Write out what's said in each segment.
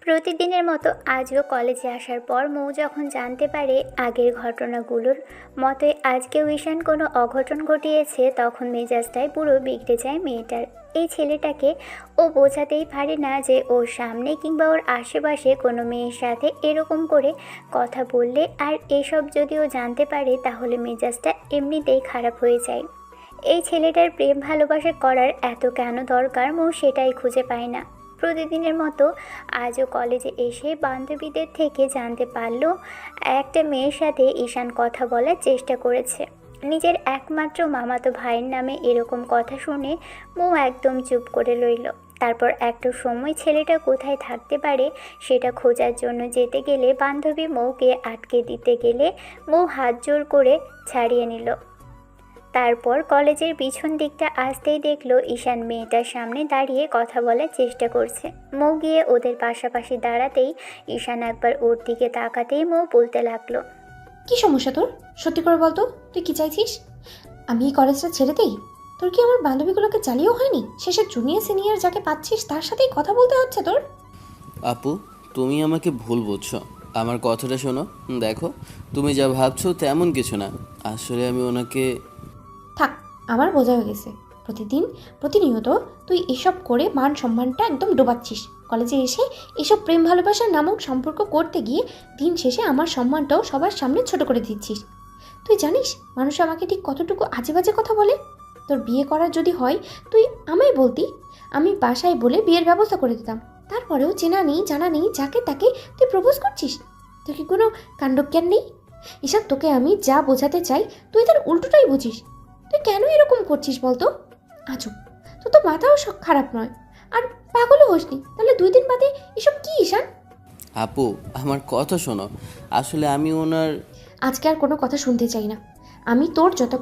প্রতিদিনের মতো আজও কলেজে আসার পর মৌ যখন জানতে পারে আগের ঘটনাগুলোর মতোই আজকেও ঈশান কোনো অঘটন ঘটিয়েছে, তখন মেজাজটাই পুরো বিগড়ে যায় মেয়েটার। এই ছেলেটাকে ও বোঝাতেই পারে না যে ওর সামনে কিংবা ওর আশেপাশে কোনো মেয়ের সাথে এরকম করে কথা বললে আর এসব যদি ও জানতে পারে তাহলে মেজাজটা এমনিতেই খারাপ হয়ে যায়। এই ছেলেটার প্রেম ভালোবাসা করার এত কেন দরকার মৌ সেটাই খুঁজে পায় না। প্রতিদিনের মতো আজও কলেজে এসে বান্ধবীদের থেকে জানতে পারল একটা মেয়ের সাথে ঈশান কথা বলার চেষ্টা করেছে। নিজের একমাত্র মামাতো ভাইয়ের নামে এরকম কথা শুনে মৌ একদম চুপ করে রইল। তারপর একটা সময় ছেলেটা কোথায় থাকতে পারে সেটা খোঁজার জন্য যেতে গেলে বান্ধবী মৌকে আটকে দিতে গেলে মৌ হাত জোর করে ছাড়িয়ে নিল। তারপর কলেজের পিছন দিকটা আসতেই দেখলো ঈশান মেয়েটার সামনে দাঁড়িয়ে কথা বলার চেষ্টা করছে। মৌ গিয়ে ওদের পাশাপাশি দাঁড়াতেই ঈশান একবার ওর দিকে তাকাতেই মৌ বলতে লাগলো, কি সমস্যা তোর? সত্যি করে বলতো, তুই কি চাইছিস? আমি এই কলেজটা ছেড়ে দেই? তোর কি আমার বান্ধবীগুলোকে চালিয়েও হয়নি? শেষে জুনিয়র সিনিয়র যাকে পাচ্ছিস তার সাথেই কথা বলতে হচ্ছে তোর? আপু, তুমি আমাকে ভুল বুঝছো। আমার কথাটা শোনো। দেখো, তুমি যা ভাবছো তেমন কিছু না। আসলে আমি ওনাকে... থাক, আমার বোঝা হয়ে গেছে। প্রতিনিয়ত তুই এসব করে মান সম্মানটা একদম ডোবাচ্ছিস। কলেজে এসে এসব প্রেম ভালোবাসার নামক সম্পর্ক করতে গিয়ে দিন শেষে আমার সম্মানটাও সবার সামনে ছোট করে দিচ্ছিস। তুই জানিস মানুষ আমাকে ঠিক কতটুকু আজে বাজে কথা বলে? তোর বিয়ে করার যদি হয় তুই আমায় বলতি, আমি বাসায় বলে বিয়ের ব্যবস্থা করে দিতাম। তারপরেও চেনা নেই জানা নেই যাকে তাকে তুই প্রপোজ করছিস। তোর কি কোনো কাণ্ডজ্ঞান নেই? এসব তোকে আমি যা বোঝাতে চাই তুই তার উল্টোটাই বুঝিস। তুই কেন এরকম করছিস বলতো? আজব, তোর তো মাথাও খারাপ নয়, আর পাগলও হোসনি। তাহলে 2 দিন বাদে এসব কি ঈশান? আপু, আমার কথা শোনো। আসলে আমি ওনার... আজকে আর কোনো কথা শুনতে চাই না। আমি তোর যত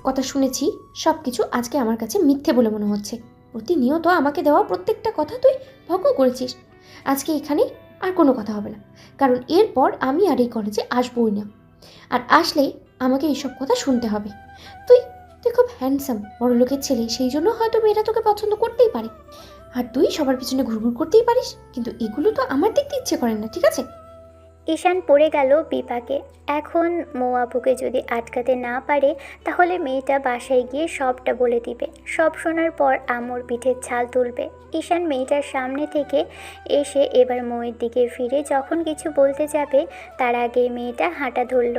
কথা শুনেছি সব কিছু আজকে আমার কাছে মিথ্যে বলে মনে হচ্ছে। প্রতিনিয়ত আমাকে দেওয়া প্রত্যেকটা কথা তুই ভঙ্গ করেছিস। আজকে এখানে আর কোনো কথা হবে না, কারণ এরপর আমি আর এই কলেজে আসবই না। আর আসলে আমাকে এইসব কথা শুনতে হবে। তুই তুই খুব হ্যান্ডসাম, বড় লোকের ছেলে, সেই জন্য হয়তো মেয়েরা তোকে পছন্দ করতেই পারে। আর তুই সবার পিছনে ঘুরঘুর করতেই পারিস, কিন্তু এগুলো তো আমার দেখতে ইচ্ছে করে না, ঠিক আছে? ঈশান পড়ে গেল বিপাকে। এখন মৌ আপুকে যদি আটকাতে না পারে তাহলে মেয়েটা বাসায় গিয়ে সবটা বলে দিবে। সব শোনার পর আম্মুর পিঠের ছাল তুলবে। ঈশান মেয়েটার সামনে থেকে এসে এবার মৌয়ের দিকে ফিরে যখন কিছু বলতে যাবে তার আগে মেয়েটা হাঁটা ধরল।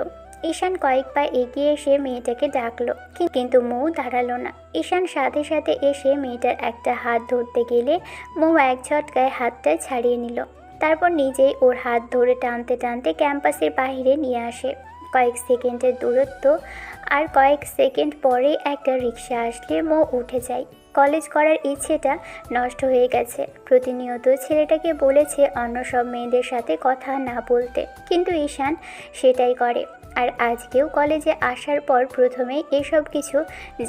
ঈশান কয়েক পা এগিয়ে এসে মেয়েটাকে ডাকলো, কিন্তু মৌ দাঁড়ালো না। ঈশান সাথে সাথে এসে মেয়েটার একটা হাত ধরতে গেলে মৌ এক ঝটকায় হাতটা ছাড়িয়ে নিল। তারপর নিজেই ওর হাত ধরে টানতে টানতে ক্যাম্পাসের বাইরে নিয়ে আসে। কয়েক সেকেন্ডের দূরত্ব, আর কয়েক সেকেন্ড পরে একটা রিক্সা আসলে মৌ উঠে যায়। কলেজ করার ইচ্ছেটা নষ্ট হয়ে গেছে। প্রতিনিয়ত ছেলেটাকে বলেছে অন্য সব মেয়েদের সাথে কথা না বলতে, কিন্তু ঈশান সেটাই করে। আর আজকেও কলেজে আসার পর প্রথমেই এসব কিছু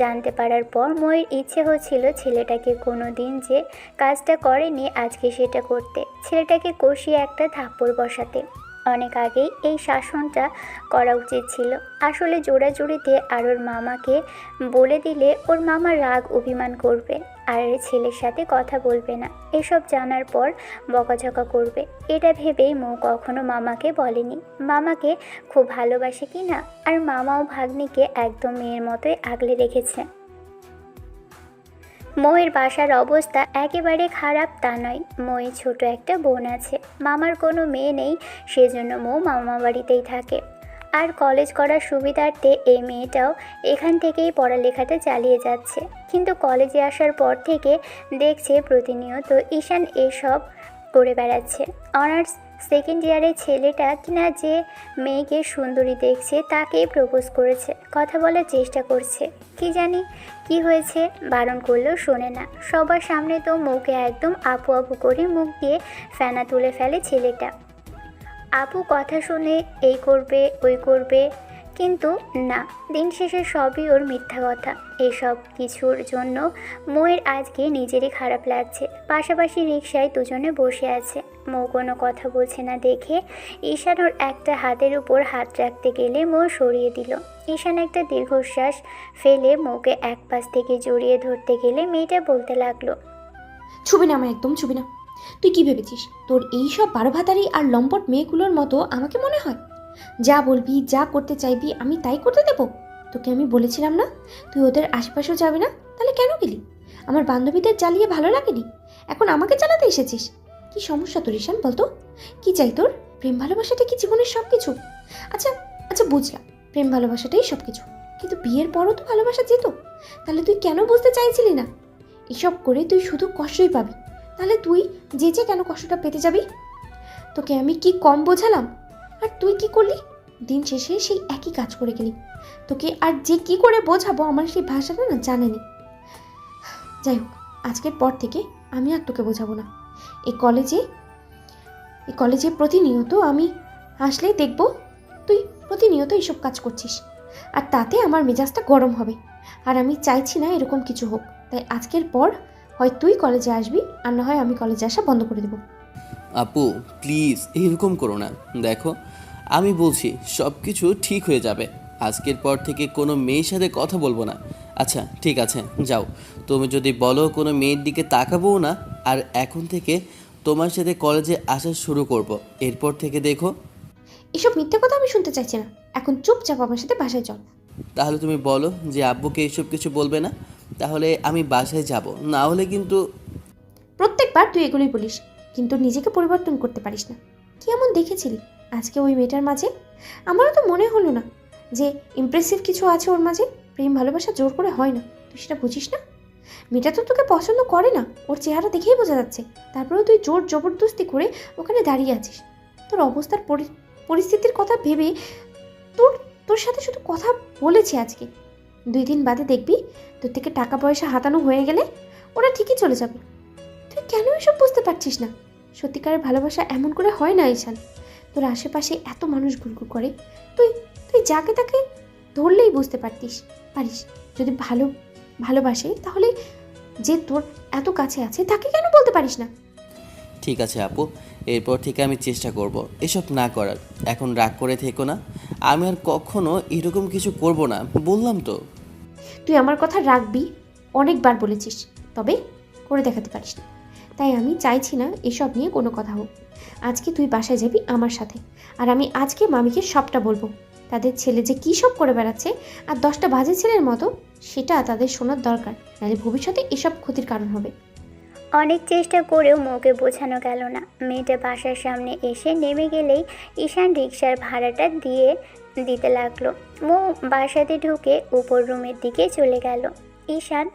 জানতে পারার পর ময়ের ইচ্ছে হচ্ছিল ছেলেটাকে কোনো দিন যে কাজটা করেনি আজকে সেটা করতে, ছেলেটাকে কষিয়ে একটা থাপ্পড় বসাতে। অনেক আগেই এই শাসনটা করা উচিত ছিল। আসলে জোড়াজুড়িতে আর ওর মামাকে বলে দিলে ওর মামা রাগ অভিমান করবে আর ছেলের সাথে কথা বলবে না। এসব জানার পর বকাঝকা করবে, এটা ভেবেই মৌ কখনো মামাকে বলেনি মামাকে খুব ভালোবাসে কি না। আর মামাও ভাগ্নিকে একদম মেয়ের মতোই আগলে রেখেছে। মৌয়ের বাসার অবস্থা একেবারে খারাপ তা নয়। মৌয়ের ছোট একটা বোন আছে, মামার কোনো মেয়ে নেই, সেজন্য মৌ মামা বাড়িতেই থাকে। আর কলেজ করার সুবিধার্থে এই মেয়েটাও এখান থেকেই পড়ালেখাটা চালিয়ে যাচ্ছে। কিন্তু কলেজে আসার পর থেকে দেখছে প্রতিনিয়ত ঈশান এসব করে বেড়াচ্ছে। অনার্স সেকেন্ড ইয়ারের ছেলেটা কিনা যে মেয়েকে সুন্দরী দেখছে তাকেই প্রপোজ করেছে, কথা বলার চেষ্টা করছে। কি জানি কি হয়েছে, বারণ করলেও শোনে না। সবার সামনে তো মুখে একদম আপু আপু করে মুখ দিয়ে ফেনা তুলে ফেলে ছেলেটা। আপু কথা শুনে এই করবে ওই করবে, কিন্তু না, দিন শেষে সবই ওর মিথ্যা কথা। এসব কিছুর জন্য মৌয়ের আজকে নিজেরই খারাপ লাগছে। পাশাপাশি রিকশায় দুজনে বসে আছে। মৌ কোনো কথা বলছে না দেখে ঈশান ওর একটা হাতের উপর হাত রাখতে গেলে মৌ সরিয়ে দিল। ঈশান একটা দীর্ঘশ্বাস ফেলে মৌকে এক পাশ থেকে জড়িয়ে ধরতে গেলে মেয়েটা বলতে লাগলো, ছবি না, আমার একদম ছবি না। তুই কি ভেবেছিস তোর এই সব বারো ভাতারি আর লম্পট মেয়েগুলোর মতো আমাকে মনে হয়? যা বলবি, যা করতে চাইবি আমি তাই করতে দেবো? তোকে আমি বলেছিলাম না তুই ওদের আশেপাশেও যাবি না? তাহলে কেন গেলি? আমার বান্ধবীদের জ্বালিয়ে ভালো লাগেনি, এখন আমাকে জ্বালাতে এসেছিস? কি সমস্যা তোর ঈশান বলতো? কি চাই তোর? প্রেম ভালোবাসাটা কি জীবনের সব কিছু? আচ্ছা আচ্ছা বুঝলাম, প্রেম ভালোবাসাটাই সব কিছু, কিন্তু বিয়ের পরও তো ভালোবাসা যেত। তাহলে তুই কেন বুঝতে চাইছিলি না? এসব করে তুই শুধু কষ্টই পাবি। তাহলে তুই যে কেন কষ্টটা পেতে যাবি? তোকে আমি কি কম বোঝালাম? আর তুই কি করলি? দিন শেষে সেই একই কাজ করে গেলি। তোকে আর যে কি করে বোঝাবো আমার সেই ভাষাটা না জানেনি। যাই হোক, আজকের পর থেকে আমি আর তোকে বোঝাবো না। এই কলেজে প্রতিনিয়ত আমি আসলেই দেখব তুই প্রতিনিয়ত এইসব কাজ করছিস, আর তাতে আমার মেজাজটা গরম হবে। আর আমি চাইছি না এরকম কিছু হোক। তাই আজকের পর হয় তুই কলেজে আসবি, আর না হয় আমি কলেজে আসা বন্ধ করে দেবো। আপু প্লিজ এরকম করো না। দেখো আমি বলছি সব কিছু ঠিক হয়ে যাবে। আজকের পর থেকে কোনো মেয়ের সাথে কথা বলবো না। আচ্ছা ঠিক আছে, যাও। তুমি যদি বলো কোনো মেয়ের দিকে তাকাবো না। আর এখন থেকে তোমার সাথে কলেজে আসা শুরু করব। এরপর থেকে দেখো। এসব মিথ্যে কথা আমি শুনতে চাইছি না। এখন চুপচাপ আমার সাথে বাসায় চল। তাহলে তুমি বলো যে আব্বুকে এইসব কিছু বলবে না, তাহলে আমি বাসায় যাব। না হলে কিন্তু প্রত্যেকবার তুই এগুলোই বলিস, কিন্তু নিজেকে পরিবর্তন করতে পারিস না। কি এমন দেখেছিলি আজকে ওই মেয়েটার মাঝে? আমারও তো মনে হলো না যে ইমপ্রেসিভ কিছু আছে ওর মাঝে। প্রেম ভালোবাসা জোর করে হয় না, তুই সেটা বুঝিস না? মেয়েটা তো তোকে পছন্দ করে না, ওর চেহারা দেখেই বোঝা যাচ্ছে। তারপরেও তুই জোর জবরদস্তি করে ওখানে দাঁড়িয়ে আছিস। তোর অবস্থার পরিস্থিতির কথা ভেবে তোর তোর সাথে শুধু কথা বলেছি আজকে। 2 দিন বাদে দেখবি তোর থেকে টাকা পয়সা হাতানো হয়ে গেলে ওরা ঠিকই চলে যাবে। তুই কেন এসব বুঝতে পারছিস না? সত্যিকারের ভালোবাসা এমন করে হয় না ঈশান। তোর আশেপাশে এত মানুষ ঘুরঘুর করে, তুই তুই যাকে তাকে ধরলেই বুঝতে পারিস। যদি ভালোবাসে তাহলে যে তোর এত কাছে আছে তাকে কেন বলতে পারিস না? ঠিক আছে আপু, এরপর থেকে আমি চেষ্টা করব এসব না করার। এখন রাগ করে থেকো না, আমি আর কখনো এরকম কিছু করব না, বললাম তো। তুই আমার কথা রাখবি অনেকবার বলেছিস, তবে করে দেখাতে পারিস না। তাই আমি চাইছি না এসব নিয়ে কোনো কথা হোক। আজকে তুই বাসায় যাবি আমার সাথে, আর আমি আজকে মামিকে সবটা বলবো। তাদের ছেলে যে কী সব করে বেড়াচ্ছে আর 10টা বাজে ছেলের মতো, সেটা তাদের শোনার দরকার, নাহলে ভবিষ্যতে এসব ক্ষতির কারণ হবে। অনেক চেষ্টা করেও মৌকে বোঝানো গেল না। মেয়েটা বাসার সামনে এসে নেমে গেলেই ঈশান রিকশার ভাড়াটা দিতে লাগলো। মৌ বাসাতে ঢুকে উপর রুমের দিকে চলে গেল। ঈশান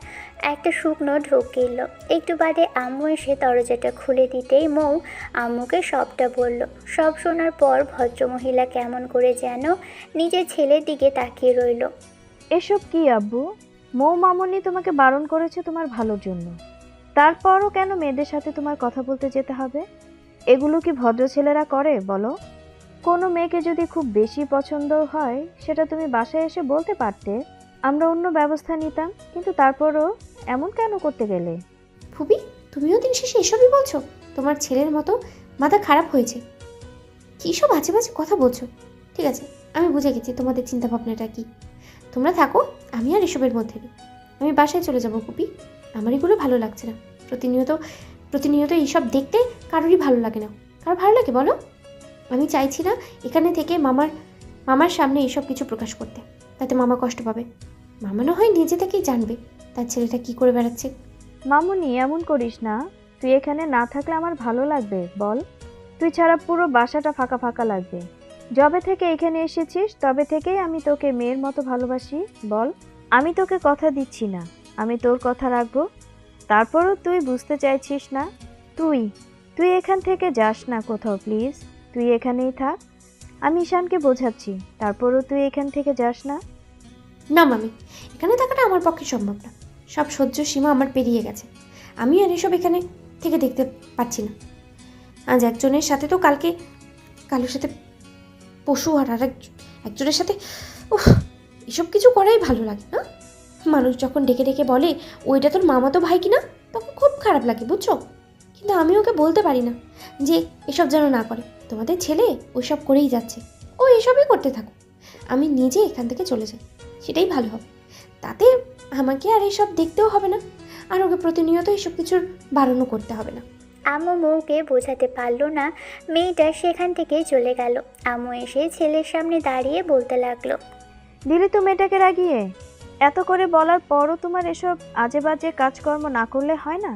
একটা শুকনো ঢোক গেল। একটু বাদে আম্মু এসে দরজাটা খুলে দিতেই মৌ আম্মুকে সবটা বলল। সব শোনার পর ভদ্রমহিলা কেমন করে যেন নিজের ছেলের দিকে তাকিয়ে রইল। এসব কি আব্বু? মৌ মামুনি তোমাকে বারণ করেছে তোমার ভালোর জন্য, তারপরও কেন মেয়েদের সাথে তোমার কথা বলতে যেতে হবে? এগুলো কি ভদ্র ছেলেরা করে বলো? কোনো মেয়েকে যদি খুব বেশি পছন্দ হয় সেটা তুমি বাসায় এসে বলতে পারতে, আমরা অন্য ব্যবস্থা নিতাম। কিন্তু তারপরও এমন কেন করতে গেলে? ফুবি, তুমিও দিন শেষে এসবই বলছো? তোমার ছেলের মতো মাথা খারাপ হয়েছে? কী সব আজে বাজে কথা বলছো? ঠিক আছে, আমি বুঝে গেছি তোমাদের চিন্তা ভাবনাটা কি। তোমরা থাকো, আমি আর এসবের মধ্যে নেই। আমি বাসায় চলে যাবো ফুপি। আমার এগুলো ভালো লাগছে না। প্রতিনিয়ত এইসব দেখতে কারোরই ভালো লাগে না। কারো ভালো লাগে বলো? আমি চাইছি না এখানে থেকে মামার সামনে এইসব কিছু প্রকাশ করতে, তাতে মামা কষ্ট পাবে। মামা না হয় নিজে থেকেই জানবে তার ছেলেটা কি করে বেড়াচ্ছে। মামুনি এমন করিস না, তুই এখানে না থাকলে আমার ভালো লাগবে বল? তুই ছাড়া পুরো বাসাটা ফাঁকা ফাঁকা লাগবে। যবে থেকে এখানে এসেছিস তবে থেকেই আমি তোকে মেয়ের মতো ভালোবাসি বল। আমি তোকে কথা দিচ্ছি না আমি তোর কথা রাখবো, তারপরও তুই বুঝতে চাইছিস না। তুই এখান থেকে যাস না কোথাও প্লিজ, তুই এখানেই থাক। আমি ঈশানকে বোঝাচ্ছি, তারপরও তুই এখান থেকে যাস না। না মামি, এখানে থাকাটা আমার পক্ষে সম্ভব না। সব সহ্য সীমা আমার পেরিয়ে গেছে। আমি আর এসব এখানে থেকে দেখতে পাচ্ছি না। আজ একজনের সাথে তো কালোর সাথে পশু, আর একজনের সাথে এসব কিছু করাই ভালো লাগে না। মানুষ যখন ডেকে ডেকে বলে ওইটা তোর মামাতো ভাই কিনা, তখন খুব খারাপ লাগে বুঝছো। কিন্তু আমি ওকে বলতে পারি না যে এসব যেন না করে। তোমাদের ছেলে ওইসব করেই যাচ্ছে, ও এসবই করতে থাকো। আমি নিজে এখান থেকে চলে যাই, সেটাই ভালো হবে। তাতে আমাকে আর এসব দেখতেও হবে না, আর ওকে প্রতিনিয়ত এসব কিছুর বারণও করতে হবে না। আম্মু মৌকে বোঝাতে পারলো না, মেয়েটা সেখান থেকে চলে গেল। আম্মু এসে ছেলের সামনে দাঁড়িয়ে বলতে লাগলো, দিলি তো মেয়েটাকে রাগিয়ে। এত করে বলার পরও তোমার এসব আজে বাজে কাজকর্ম না করলে হয় না?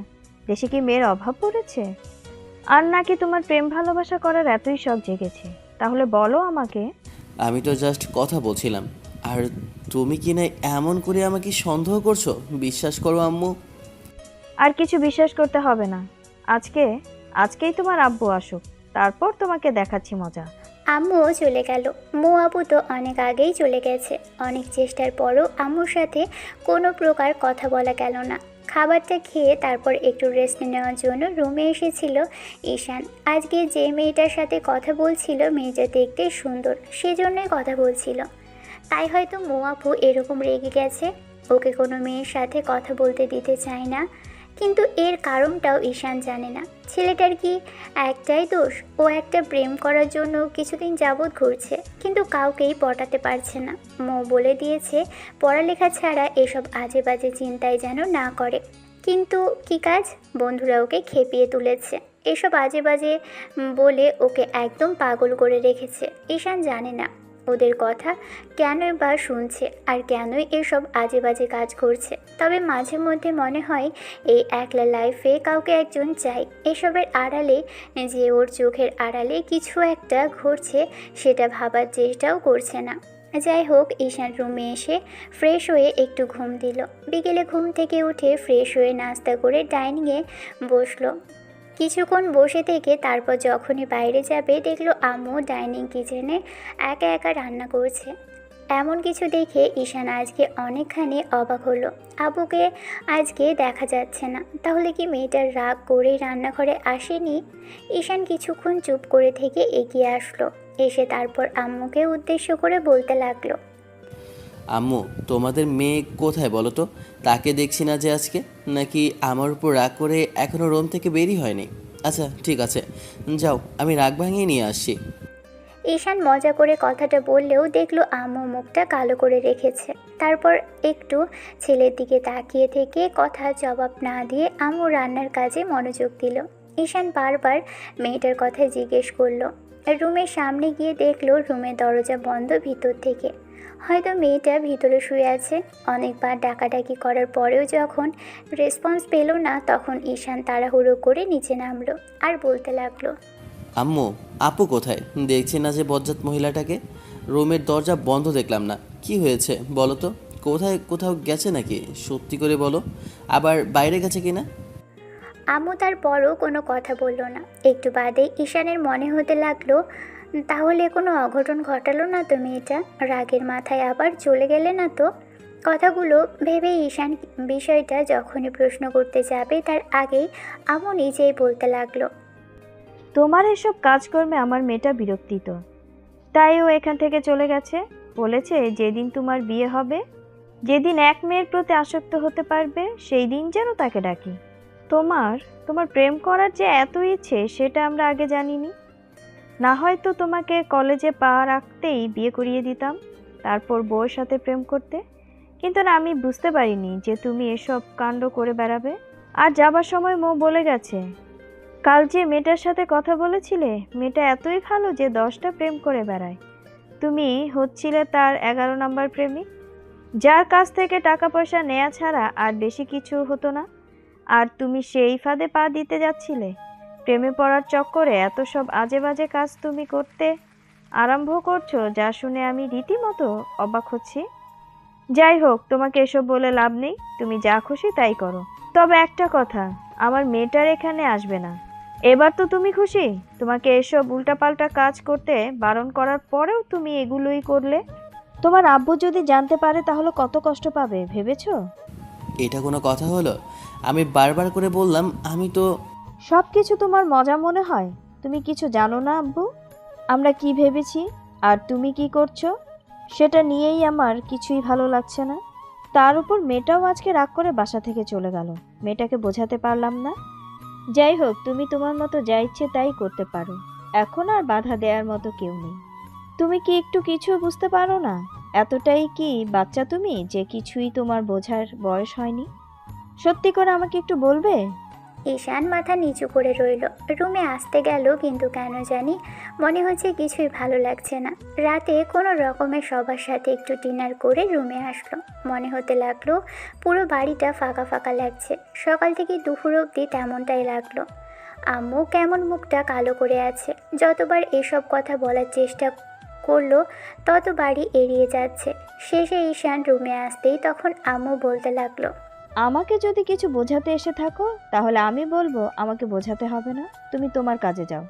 দেশে কি মেয়ের অভাব পড়েছে? আর নাকি তোমার প্রেম ভালোবাসা করার এতই শখ জেগেছে? তাহলে বলো আমাকে। আমি তো জাস্ট কথা বলছিলাম। আর তুমি কি না এমন করে আমাকে সন্দেহ করছো? বিশ্বাস করো আম্মু। আর কিছু বিশ্বাস করতে হবে না। আজকেই তোমার আব্বু আসুক, তারপর তোমাকে দেখাচ্ছি মজা। আম্মুও চলে গেল। মৌ আপু তো অনেক আগেই চলে গেছে। অনেক চেষ্টার পরও আম্মুর সাথে কোনো প্রকার কথা বলা গেল না। খাবারটা খেয়ে তারপর একটু রেস্ট নেওয়ার জন্য রুমে এসেছিল ঈশান। আজকে যে মেয়েটার সাথে কথা বলছিল, মেয়েটা দেখতে সুন্দর, সেজন্যই কথা বলছিল। তাই হয়তো মৌ আপু এরকম রেগে গেছে, ওকে কোনো মেয়ের সাথে কথা বলতে দিতে চায় না। কিন্তু এর কারণটাও ঈশান জানে না। ছেলেটার কি একটাই দোষ? ও একটা প্রেম করার জন্য কিছুদিন যাবৎ ঘুরছে, কিন্তু কাউকেই পটাতে পারছে না। মৌ বলে দিয়েছে পড়ালেখা ছাড়া এসব আজে বাজে চিন্তায় যেন না করে। কিন্তু কি কাজ? বন্ধুরা ওকে খেপিয়ে তুলেছে, এসব আজে বাজে বলে ওকে একদম পাগল করে রেখেছে। ঈশান জানে না ওদের কথা কেনই বা শুনছে আর কেনই এসব আজে বাজে কাজ করছে। তবে মাঝে মধ্যে মনে হয় এই একলা লাইফে কাউকে একজন চাই, এসবের আড়ালে যে ওর চোখের আড়ালে কিছু একটা ঘটছে সেটা ভাবার চেষ্টাও করছে না। যাই হোক, ঈশান রুমে এসে ফ্রেশ হয়ে একটু ঘুম দিল। বিকেলে ঘুম থেকে উঠে ফ্রেশ হয়ে নাস্তা করে ডাইনিংয়ে বসলো। কিছুক্ষণ বসে থেকে তারপর যখনই বাইরে যাবে, দেখলো আম্মু ডাইনিং কিচেনে একা একা রান্না করছে। এমন কিছু দেখে ঈশান আজকে অনেকখানি অবাক হলো। আব্বুকে আজকে দেখা যাচ্ছে না, তাহলে কি মেয়েটার রাগ করেই রান্নাঘরে আসেনি? ঈশান কিছুক্ষণ চুপ করে থেকে এগিয়ে আসলো। এসে তারপর আম্মুকে উদ্দেশ্য করে বলতে লাগলো, আম্মু, তোমাদের মেয়ে কোথায় বলো তো? তাকে দেখছি না যে আজকে। নাকি আমার উপর রাগ করে এখনও রুম থেকে বেরই হয়নি? আচ্ছা ঠিক আছে, যাও, আমি রাগ ভাঙিয়ে নিয়ে আসছি। ঈশান মজা করে কথাটা বললেও দেখলো আম্মু মুখটা কালো করে রেখেছে। তারপর একটু ছেলের দিকে তাকিয়ে থেকে কথা জবাব না দিয়ে আম্মু রান্নার কাজে মনোযোগ দিল। ঈশান বারবার মেয়েটার কথা জিজ্ঞেস করলো। রুমের সামনে গিয়ে দেখলো রুমের দরজা বন্ধ ভিতর থেকে। হয়তো মেয়েটা ভিতরে শুয়ে আছে। অনেকবার ডাকাডাকি করার পরেও যখন রেসপন্স পেল না, তখন ঈশান তাড়াহুড়ো করে নিচে নামলো আর বলতে লাগলো, আম্মু, আপু কোথায়? দেখছি না যে বজ্জাত মহিলাটাকে। রুমের দরজা বন্ধ দেখলাম না। কি হয়েছে বলো তো? কোথাও গেছে নাকি? সত্যি করে বলো, আবার বাইরে গেছে কিনা? আম্মু তারপরও কোনো কথা বলল না। একটু বাদে ঈশানের মনে হতে লাগলো, তাহলে কোনো অঘটন ঘটালো না তো মেয়েটা? রাগের মাথায় আবার চলে গেলে না তো? কথাগুলো ভেবে ঈশান বিষয়টা যখনই প্রশ্ন করতে যাবে তার আগেই আম্মু নিজেই বলতে লাগলো, তোমার এসব কাজকর্মে আমার মেয়েটা বিরক্তিত, তাই ও এখান থেকে চলে গেছে। বলেছে যেদিন তোমার বিয়ে হবে, যেদিন এক মেয়ের প্রতি আসক্ত হতে পারবে, সেই দিন যেন তাকে ডাকি। তোমার প্রেম করার যে এত ইচ্ছে সেটা আমরা আগে জানিনি। না হয়তো তোমাকে কলেজে পা রাখতেই বিয়ে করিয়ে দিতাম, তারপর বউয়ের সাথে প্রেম করতে। কিন্তু না, আমি বুঝতে পারিনি যে তুমি এসব কাণ্ড করে বেড়াবে। আর যাবার সময় মৌ বলে গেছে, কাল যে মেয়েটার সাথে কথা বলেছিলে, মেয়েটা এতই ভালো যে 10টা প্রেম করে বেড়ায়। তুমি হচ্ছিলে তার 11 নম্বর প্রেমিক, যার কাছ থেকে টাকা পয়সা নেয়া ছাড়া আর বেশি কিছু হতো না। আর তুমি সেই ফাঁদে পা দিতে যাচ্ছিলে। প্রেমে পড়ার চক্করে এত সব আজে বাজে কাজ তুমি করতে আরম্ভ করছো, যা শুনে আমি রীতিমতো অবাক হচ্ছি। যাই হোক, তোমাকে এসব বলে লাভ নেই, তুমি যা খুশি তাই করো। তবে একটা কথা, আমার মেয়েটার এখানে আসবে না। এবার তো তুমি খুশি? তোমাকে এসব উল্টাপাল্টা কাজ করতে বারণ করার পরেও তুমি এগুলোই করলে। তোমার আব্বু যদি জানতে পারে তাহলে কত কষ্ট পাবে ভেবেছো? এটা কোনো কথা হলো? আমি বারবার করে বললাম আমি তো। সব কিছু তোমার মজা মনে হয়? তুমি কিছু জানো না আব্বু, আমরা কি ভেবেছি আর তুমি কি করছো সেটা নিয়েই আমার কিছুই ভালো লাগছে না। তার উপর মেয়েটাও আজকে রাগ করে বাসা থেকে চলে গেল। মেয়েটাকে বোঝাতে পারলাম না। যাই হোক, তুমি তোমার মতো যা ইচ্ছে তাই করতে পারো, এখন আর বাধা দেওয়ার মতো কেউ নেই। তুমি কি একটু কিছু বুঝতে পারো না? এতটাই কি বাচ্চা তুমি যে কিছুই তোমার বোঝার বয়স হয়নি? সত্যি করে আমাকে একটু বলবে, ঈশান মাথা নিচু করে রইল। রুমে আসতে গেল, কিন্তু কেন জানি মনে হচ্ছে কিছুই ভালো লাগছে না। রাতে কোনো রকমের সবার সাথে একটু ডিনার করে রুমে আসলো। মনে হতে লাগলো পুরো বাড়িটা ফাঁকা ফাঁকা লাগছে। সকাল থেকে দুপুর অবধি তেমনটাই লাগলো। আম্মু কেমন মুখটা কালো করে আছে। যতবার এসব কথা বলার চেষ্টা করলো ততবারই এড়িয়ে যাচ্ছে। শেষে ঈশান রুমে আসতেই তখন আম্মু বলতে লাগলো, আমাকে যদি কিছু বোঝাতে এসে থাকো তাহলে আমি বলবো আমাকে বোঝাতে হবে না, তুমি তোমার কাজে যাও।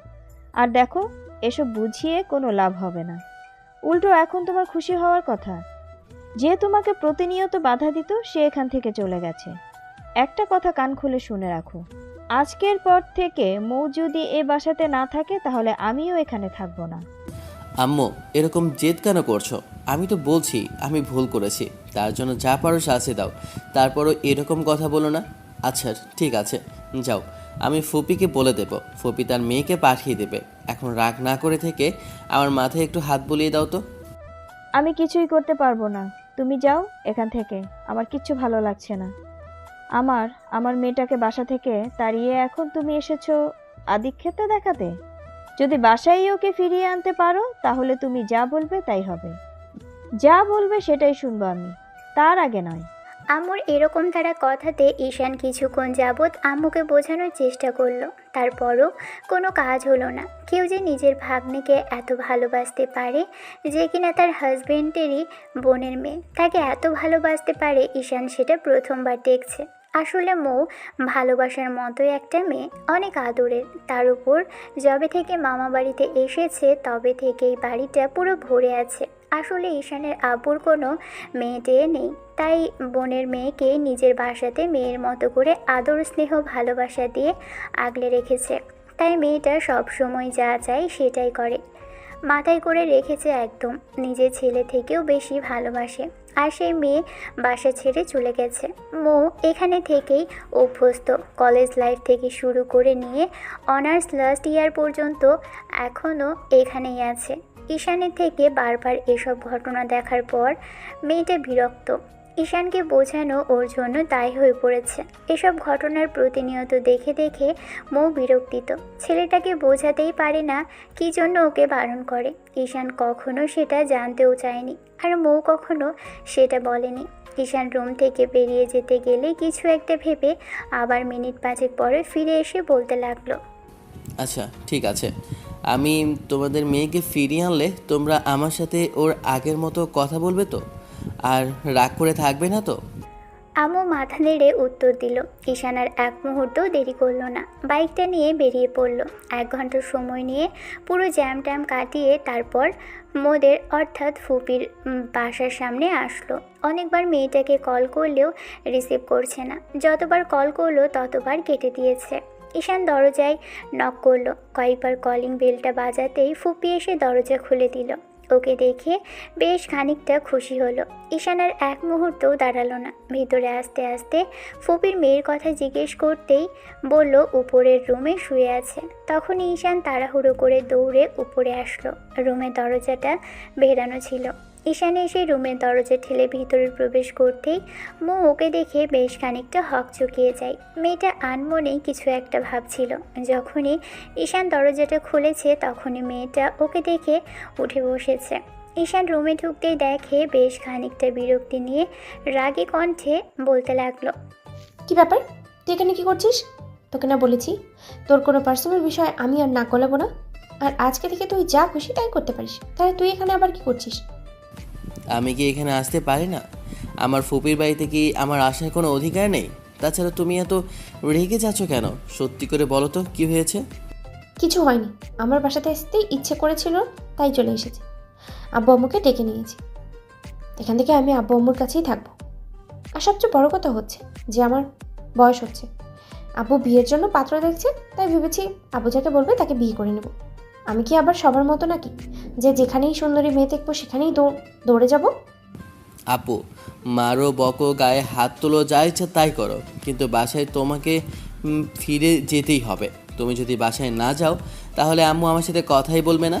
আর দেখো, এসব বুঝিয়ে কোনো লাভ হবে না। উল্টো এখন তোমার খুশি হওয়ার কথা। যে তোমাকে প্রতিনিয়ত বাধা দিত সে এখান থেকে চলে গেছে। একটা কথা কান খুলে শুনে রাখো, আজকের পর থেকে মৌ যদি এ বাসাতে না থাকে তাহলে আমিও এখানে থাকবো না। আম্মু এরকম জেদ কেন করছো? আমি তো বলছি আমি ভুল করেছি, তার জন্য যা পারো শাস্তি দাও, তারপরও এরকম কথা বলো না। আচ্ছা ঠিক আছে, যাও, আমি ফুপিকে বলে দেব, ফুপি তার মেয়েকে পাঠিয়ে দেবে। এখন রাগ না করে থেকে আমার মাথায় একটু হাত বুলিয়ে দাও তো। আমি কিছুই করতে পারবো না, তুমি যাও এখান থেকে। আমার কিচ্ছু ভালো লাগছে না। আমার মেয়েটাকে বাসা থেকে তাড়িয়ে এখন তুমি এসেছো আদিক্ষেতা দেখাতে। যদি বাসায় ওকে ফিরিয়ে আনতে পারো তাহলে তুমি যা বলবে তাই হবে। যা বলবে সেটাই শুনবো আমি, তার আগে নয়। আম্মুর এরকম তারা কথাতে ঈশান কিছুক্ষণ যাবৎ আম্মুকে বোঝানোর চেষ্টা করলো। তারপরও কোনো কাজ হলো না। কেউ যে নিজের ভাগ্নিকে এত ভালোবাসতে পারে, যে কিনা তার হাজবেন্ডেরই বোনের মেয়ে, তাকে এত ভালোবাসতে পারে, ঈশান সেটা প্রথমবার দেখছে। আসলে মৌ ভালোবাসার মতোই একটা মেয়ে, অনেক আদরের। তার উপর যবে থেকে মামা বাড়িতে এসেছে তবে থেকেই বাড়িটা পুরো ভরে আছে। আসলে ঈশানের আব্বুর কোনো মেয়ে নেই, তাই বোনের মেয়েকে নিজের বাসাতে মেয়ের মতো করে আদর স্নেহ ভালোবাসা দিয়ে আগলে রেখেছে। তাই মেয়েটা সব সময় যা চায় সেটাই করে, মাথায় করে রেখেছে একদম। নিজের ছেলে থেকেও বেশি ভালোবাসে। আর সেই মেয়ে বাসা ছেড়ে চলে গেছে। মৌ এখানে থেকেই অভ্যস্ত। কলেজ লাইফ থেকে শুরু করে নিয়ে অনার্স লাস্ট ইয়ার পর্যন্ত এখনও এখানেই আছে। ঈশানের থেকে বারবার এসব ঘটনা দেখার পর মেয়েটা বিরক্ত। ঈশানকে বোঝানো ওর জন্য দায়ী হয়ে পড়েছে। এসব ঘটনার প্রতিনিয়ত দেখে দেখে মৌ বিরক্তিত। ছেলেটাকে বোঝাতেই পারে না কী জন্য ওকে বারণ করে। ঈশান কখনো সেটা জানতেও চায়নি, আর মৌ কখনো সেটা বলেনি। ঈশান রুম থেকে বেরিয়ে যেতে গেলে কিছু একটা ভেবে আবার মিনিট 5 পরে ফিরে এসে বলতে লাগলো, আচ্ছা ঠিক আছে, আমি তোমাদের মেয়েকে ফিরিয়ে আনলে তোমরা আমার সাথে ওর আগের মতো কথা বলবে তো? আর রাগ করে থাকবে না তো? আম্মু মাথা নেড়ে উত্তর দিল। ঈশান আর এক মুহূর্তও দেরি করলো না, বাইকটা নিয়ে বেরিয়ে পড়ল। 1 ঘন্টা সময় নিয়ে পুরো জ্যাম ট্যাম কাটিয়ে তারপর মোদের অর্থাৎ ফুপির বাসার সামনে আসলো। অনেকবার মেয়েটাকে কল করলেও রিসিভ করছে না, যতবার কল করলো ততবার কেটে দিয়েছে। ঈশান দরজায় নক করলো। কয়েকবার কলিং বেলটা বাজাতেই ফুপি এসে দরজা খুলে দিল। ওকে দেখে বেশ খানিকটা খুশি হলো। ঈশান আর এক মুহূর্তও দাঁড়ালো না। ভিতরে আসতে আসতে ফুপির মেয়ের কথা জিজ্ঞেস করতেই বলল উপরের রুমে শুয়ে আছে। তখনই ঈশান তাড়াহুড়ো করে দৌড়ে উপরে আসলো। রুমের দরজাটা ভেড়ানো ছিল। ঈশান এসে রুমের দরজা ঠেলে ভিতরে প্রবেশ করতেই মৌ ওকে দেখে বেশ খানিকটা হকচকিয়ে যায়। মেয়েটা আনমনেই কিছু একটা ভাবছিল। যখনই ঈশান দরজাটা খুলেছে তখনই মেয়েটা ওকে দেখে উঠে বসেছে। ঈশান রুমে ঢুকতেই দেখে বেশ খানিকটা বিরক্তি নিয়ে রাগী কণ্ঠে বলতে লাগলো, কি ব্যাপার, তুই এখানে কি করছিস? তোকে না বলেছি তোর কোনো পার্সোনাল বিষয় আমি আর নাক গলাবো না। আর আজকে থেকে তুই যা খুশি তাই করতে পারিস, তাহলে তুই এখানে আবার কি করছিস? আমি কি এখানে আসতে পারি না? আমার ফুপির বাড়িতে কি আমার আসার কোনো অধিকার নেই? তাছাড়া তুমি এত রেগে যাচ্ছ কেন? সত্যি করে বলো তো কি হয়েছে? কিছু হয়নি, আমার বাসাতে আসতেই ইচ্ছে করেছিল তাই চলে এসেছি। আব্বু আম্মুকে ডেকে নিয়েছি। এখান থেকে আমি আব্বু আম্মুর কাছেই থাকবো। আর সবচেয়ে বড় কথা হচ্ছে যে আমার বয়স হচ্ছে, আব্বু বিয়ের জন্য পাত্র দেখছে, তাই ভেবেছি আব্বু যাকে বলবে তাকে বিয়ে করে নেব। আমি কি আবার সবার মতো নাকি যে যেখানেই সুন্দরী মেয়ে দেখবো সেখানেই দৌড়ে যাব? আপু, মারো বকো গায়ে হাত তোলো, যা ইচ্ছা তাই করো, কিন্তু বাসায় তোমাকে ফিরে যেতেই হবে। তুমি যদি বাসায় না যাও তাহলে আম্মু আমার সাথে কথাই বলবে না।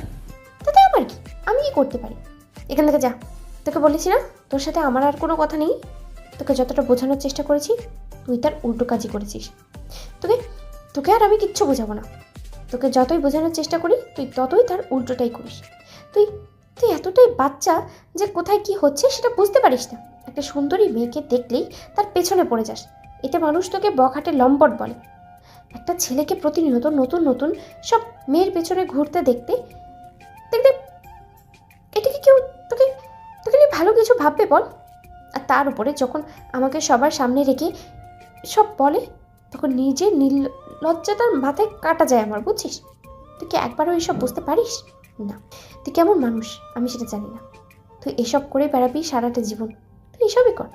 তাতে আমার কি, আমি কি করতে পারি? এখান থেকে যা। তোকে বলেছি না তোর সাথে আমার আর কোনো কথা নেই। তোকে যতটা বোঝানোর চেষ্টা করেছি তুই তার উল্টো কাজই করেছিস। তোকে তোকে আর আমি কিচ্ছু বোঝাবো না। তোকে যতই বোঝানোর চেষ্টা করি তুই ততই তার উল্টোটাই করিস। তুই তুই এতটাই বাচ্চা যে কোথায় কি হচ্ছে সেটা বুঝতে পারিস না। একটা সুন্দরী মেয়েকে দেখলেই তার পেছনে পড়ে যাস। এতে মানুষ তোকে বখাটে লম্পট বলে। একটা ছেলেকে প্রতিনিয়ত নতুন নতুন সব মেয়ের পেছনে ঘুরতে দেখতে দেখতে এটাকে কেউ তোকে তোকে নিয়ে ভালো কিছু ভাববে বল? আর তার উপরে যখন আমাকে সবার সামনে রেখে সব বলে তখন নিজের নির্লজ্জতার মাথায় কাটা যায় আমার, বুঝছিস? তুই কি একবারও এইসব বুঝতে পারিস না? তুই কেমন মানুষ আমি সেটা জানি না। তুই এসব করে বেড়াবি সারাটা জীবন। তুই এসবই কর।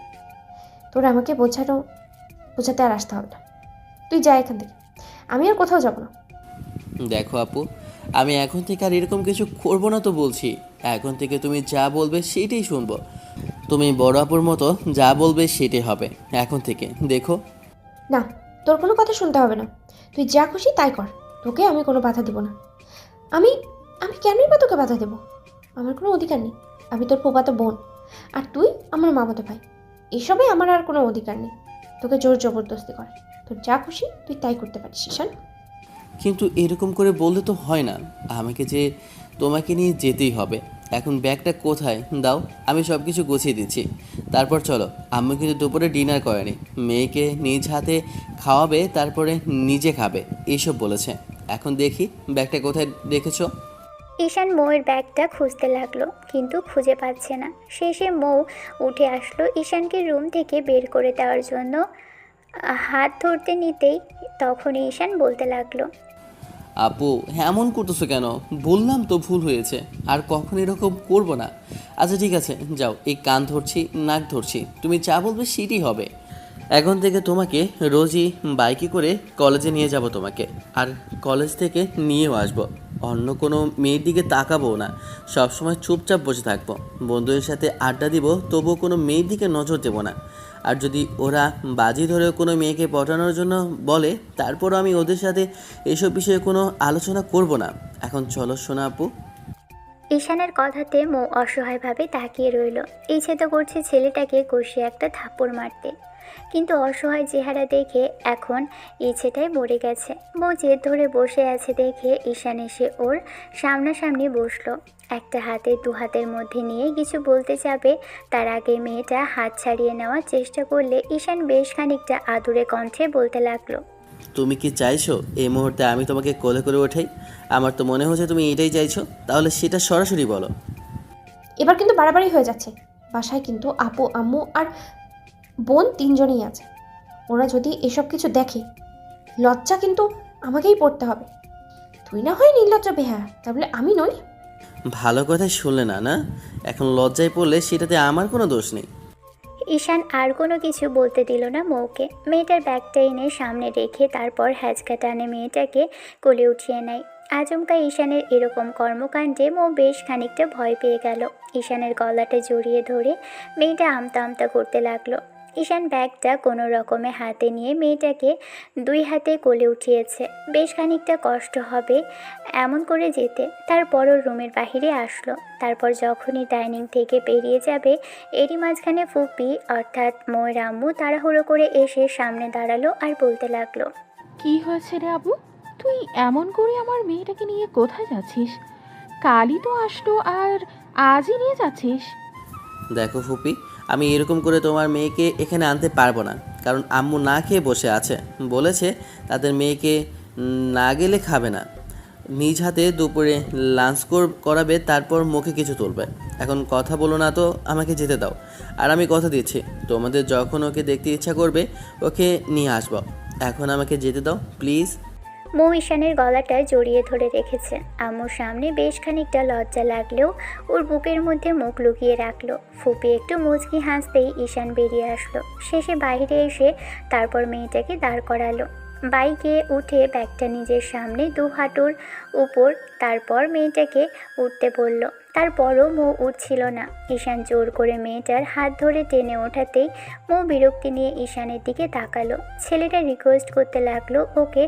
তোর আমাকে বোঝাতে আর আসতে হবে না। তুই যা এখান থেকে, আমি আর কোথাও যাব না। দেখো আপু, আমি এখন থেকে আর এরকম কিছু করবো না তো বলছি। এখন থেকে তুমি যা বলবে সেটাই শুনবো। তুমি বড় আপুর মতো যা বলবে সেটাই হবে এখন থেকে, দেখো। না, তোর কোনো কথা শুনতে হবে না। তুই যা খুশি তাই কর। তোকে আমি কোনো বাধা দেব না। আমি আমি কেনই বা তোকে বাধা দেব? আমার কোনো অধিকার নেই। আমি তোর ফুফাতো বোন আর তুই আমার মামাতো ভাই। এসবে আমার আর কোনো অধিকার নেই তোকে জোর জবরদস্তি করে। তোর যা খুশি তুই তাই করতে পারিস ঈশান। কিন্তু এরকম করে বললে তো হয় না। আমাকে যে তোমাকে নিয়ে যেতেই হবে। এখন ব্যাগটা কোথায় দাও, আমি সব কিছু গুছিয়ে দিচ্ছি। তারপর চলো। আম্মু কিন্তু দুপুরে ডিনার করেনি, মেয়েকে নিজ হাতে খাওয়াবে, তারপরে নিজে খাবে এইসব বলেছে। এখন দেখি ব্যাগটা কোথায় রেখেছো। ঈশান মৌয়ের ব্যাগটা খুঁজতে লাগলো কিন্তু খুঁজে পাচ্ছে না। শেষে মৌ উঠে আসলো ঈশানকে রুম থেকে বের করে দেওয়ার জন্য। হাত ধরতে নিতেই তখনই ঈশান বলতে লাগলো, আপু এমন করতেছো কেন? বললাম তো ভুল হয়েছে, আর কখন এরকম করবো না। আচ্ছা ঠিক আছে, যাও। এই কান ধরছি, নাক ধরছি, তুমি যা বলবে সেটাই হবে। এখন থেকে তোমাকে রোজই বাইকে করে কলেজে নিয়ে যাব তোমাকে, আর কলেজ থেকে নিয়েও আসবো। অন্য কোনো মেয়ের দিকে তাকাবো না, সবসময় চুপচাপ বসে থাকবো। বন্ধুদের সাথে আড্ডা দিব, তবুও কোনো মেয়ের দিকে নজর দেবো না। আর যদি ওরা বাজি ধরে কোনো মেয়েকে পটানোর জন্য বলে, তারপরও আমি ওদের সাথে এসব বিষয়ে কোনো আলোচনা করব না। এখন চলো সোনা আপু। ঈশানের কথাতে মৌ অসহায়ভাবে তাকিয়ে রইল। ইচ্ছে তো করছে ছেলেটাকে কষিয়ে একটা থাপ্পড় মারতে, কিন্তু অসহায় চেহারা দেখে এখন ইচ্ছেটাই মরে গেছে। মৌ জেদ ধরে বসে আছে দেখে ঈশান এসে ওর সামনাসামনি বসলো। একটা হাতে দু হাতের মধ্যে নিয়ে কিছু বলতে যাবে, তার আগে মেয়েটা হাত ছাড়িয়ে নেওয়ার চেষ্টা করলে ঈশান বেশ খানিকটা আদুরে কণ্ঠে বলতে লাগলো, তুমি কি চাইছো এই মুহূর্তে আমি তোমাকে কোলে করে ওঠাই? আমার তো মনে হচ্ছে তুমি এটাই চাইছো, তাহলে সেটা সরাসরি বলো। এবার কিন্তু বাড়াবাড়ি হয়ে যাচ্ছে। বাসায় কিন্তু আপু আম্মু আর বোন তিনজনেই আছে। ওরা যদি এসব কিছু দেখে লজ্জা কিন্তু আমাকেই পড়তে হবে। তুই না হয় নির্লজ্জ বেহা, তাহলে আমি নই। ভালো কথা শুনলে না না? এখন লজ্জায় পড়লে সেটাতে আমার কোনো দোষ নেই। ঈশান আর কোনো কিছু বলতে দিল না মৌকে। মেয়েটার ব্যাগটা এনে সামনে রেখে তারপর হ্যাচকা টানে মেয়েটাকে কোলে উঠিয়ে নেয়। আচমকা ঈশানের এরকম কর্মকাণ্ডে মৌ বেশ খানিকটা ভয় পেয়ে গেল। ঈশানের গলাটা জড়িয়ে ধরে মেয়েটা আমতা আমতা করতে লাগলো। ঈশান ব্যাগটা কোনো রকমে হাতে নিয়ে মেয়েটাকে দুই হাতে কোলে উঠিয়েছে। বেশ খানিকটা কষ্ট হবে এমন করে যেতে। তারপরও রুমের বাহিরে আসলো। তারপর যখনই ডাইনিং থেকে বেরিয়ে যাবে, এরই মাঝখানে ফুপি অর্থাৎ মৌয়ের আম্মু তাড়াহুড়ো করে এসে সামনে দাঁড়ালো আর বলতে লাগলো, কি হয়েছে রে আবু? তুই এমন করে আমার মেয়েটাকে নিয়ে কোথায় যাচ্ছিস? কালই তো আসলো আর আজই নিয়ে যাচ্ছিস? দেখো ফুপি, আমি এরকম করে তোমার মেয়েকে এখানে আনতে পারবো না, কারণ আম্মু না খেয়ে বসে আছে। বলেছে তাদের মেয়েকে না গেলে খাবে না। নিজ হাতে দুপুরে লাঞ্চ করাবে, তারপর মুখে কিছু তুলবে। এখন কথা বলো না তো, আমাকে যেতে দাও। আর আমি কথা দিচ্ছি, তোমাদের যখন ওকে দেখতে ইচ্ছা করবে ওকে নিয়ে আসবো। এখন আমাকে যেতে দাও প্লিজ। মৌ ঈশানের গলাটা জড়িয়ে ধরে রেখেছে। আম্মুর সামনে বেশ খানিকটা লজ্জা লাগলেও ওর বুকের মধ্যে মুখ লুকিয়ে রাখলো। ফুপি একটু মুচকি হাসতেই ঈশান বেরিয়ে আসলো। শেষে বাইরে এসে তারপর মেয়েটাকে দাঁড় করালো। বাইকে উঠে ব্যাগটা নিজের সামনে দু হাঁটুর উপর, তারপর মেয়েটাকে উঠতে বলল। তারপরও মৌ উঠছিল না। ঈশান জোর করে মেয়েটার হাত ধরে টেনে ওঠাতেই মৌ বিরক্তি নিয়ে ঈশানের দিকে তাকালো। ছেলেটা রিকোয়েস্ট করতে লাগলো ওকে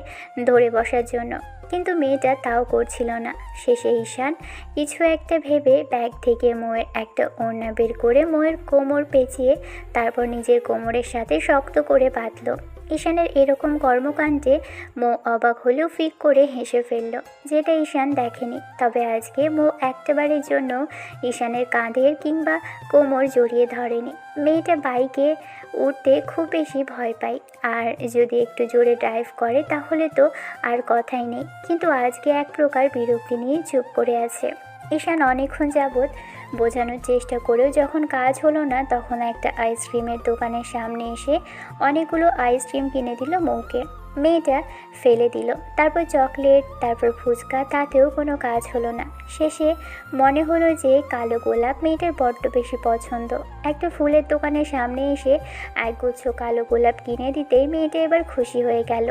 ধরে বসার জন্য, কিন্তু মেয়েটা তাও করছিল না। শেষে ঈশান কিছু একটা ভেবে ব্যাগ থেকে মৌয়ের একটা ওড়না বের করে মৌয়ের কোমর পেঁচিয়ে তারপর নিজের কোমরের সাথে শক্ত করে বাঁধল। ঈশানের এরকম কর্মকাণ্ডে মৌ অবাক হলেও ফিক করে হেসে ফেলল, যেটা ঈশান দেখেনি। তবে আজকে মৌ একটাবারের জন্য ঈশানের কাঁধের কিংবা কোমর জড়িয়ে ধরেনি। মেয়েটা বাইকে উঠতে খুব বেশি ভয় পায়, আর যদি একটু জোরে ড্রাইভ করে তাহলে তো আর কথাই নেই। কিন্তু আজকে এক প্রকার বিরক্তি নিয়ে চুপ করে আছে। ঈশান অনেকক্ষণ যাবৎ বোঝানোর চেষ্টা করেও যখন কাজ হলো না, তখন একটা আইসক্রিমের দোকানের সামনে এসে অনেকগুলো আইসক্রিম কিনে দিল মৌকে। মেয়েটা ফেলে দিল, তারপর চকলেট, তারপর ফুচকা, তাতেও কোনো কাজ হলো না। শেষে মনে হলো যে কালো গোলাপ মেয়েটার বড্ড বেশি পছন্দ। একটা ফুলের দোকানের সামনে এসে একগুচ্ছ কালো গোলাপ কিনে দিতেই মেয়েটা এবার খুশি হয়ে গেল।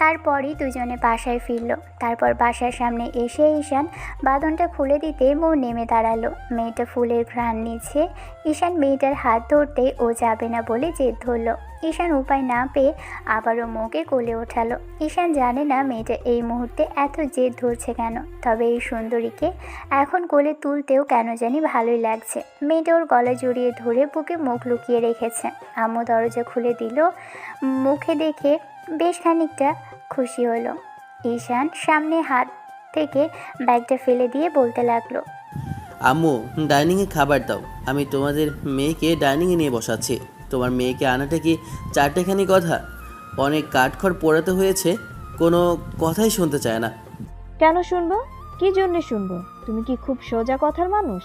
তারপরই দুজনে বাসায় ফিরল। তারপর বাসার সামনে এসে ঈশান বাঁধনটা খুলে দিতে মৌ নেমে দাঁড়ালো। মেয়েটা ফুলের ঘ্রাণ নিচ্ছে। ঈশান মেয়েটার হাত ধরতেই ও যাবে না বলে জেদ ধরল। ঈশান উপায় না পেয়ে আবারও মৌকে কোলে ওঠালো। ঈশান জানে না মেয়েটা এই মুহূর্তে এত জেদ ধরছে কেন, তবে এই সুন্দরীকে এখন কোলে তুলতেও কেন জানি ভালোই লাগছে। মেয়েটা ওর গলা জড়িয়ে ধরে বুকে মুখ লুকিয়ে রেখেছে। আম্মু দরজা খুলে দিল। মুখে দেখে বেশ খানিকটা খুশি হলো। ঈশান সামনে হাত থেকে ব্যাগটা ফেলে দিয়ে বলতে লাগলো, আম্মু, ডাইনিংয়ে খাবার দাও। আমি তোমাদের মেয়েকে ডাইনিংয়ে নিয়ে বসাচ্ছি। তোমার মেয়েকে আনাটা কি চারটেখানি কথা? অনেক কাঠখড় পোড়াতে হয়েছে, কোনো কথাই শুনতে চায় না। কেন শুনবো? কি জন্যে শুনবো? তুমি কি খুব সোজা কথার মানুষ?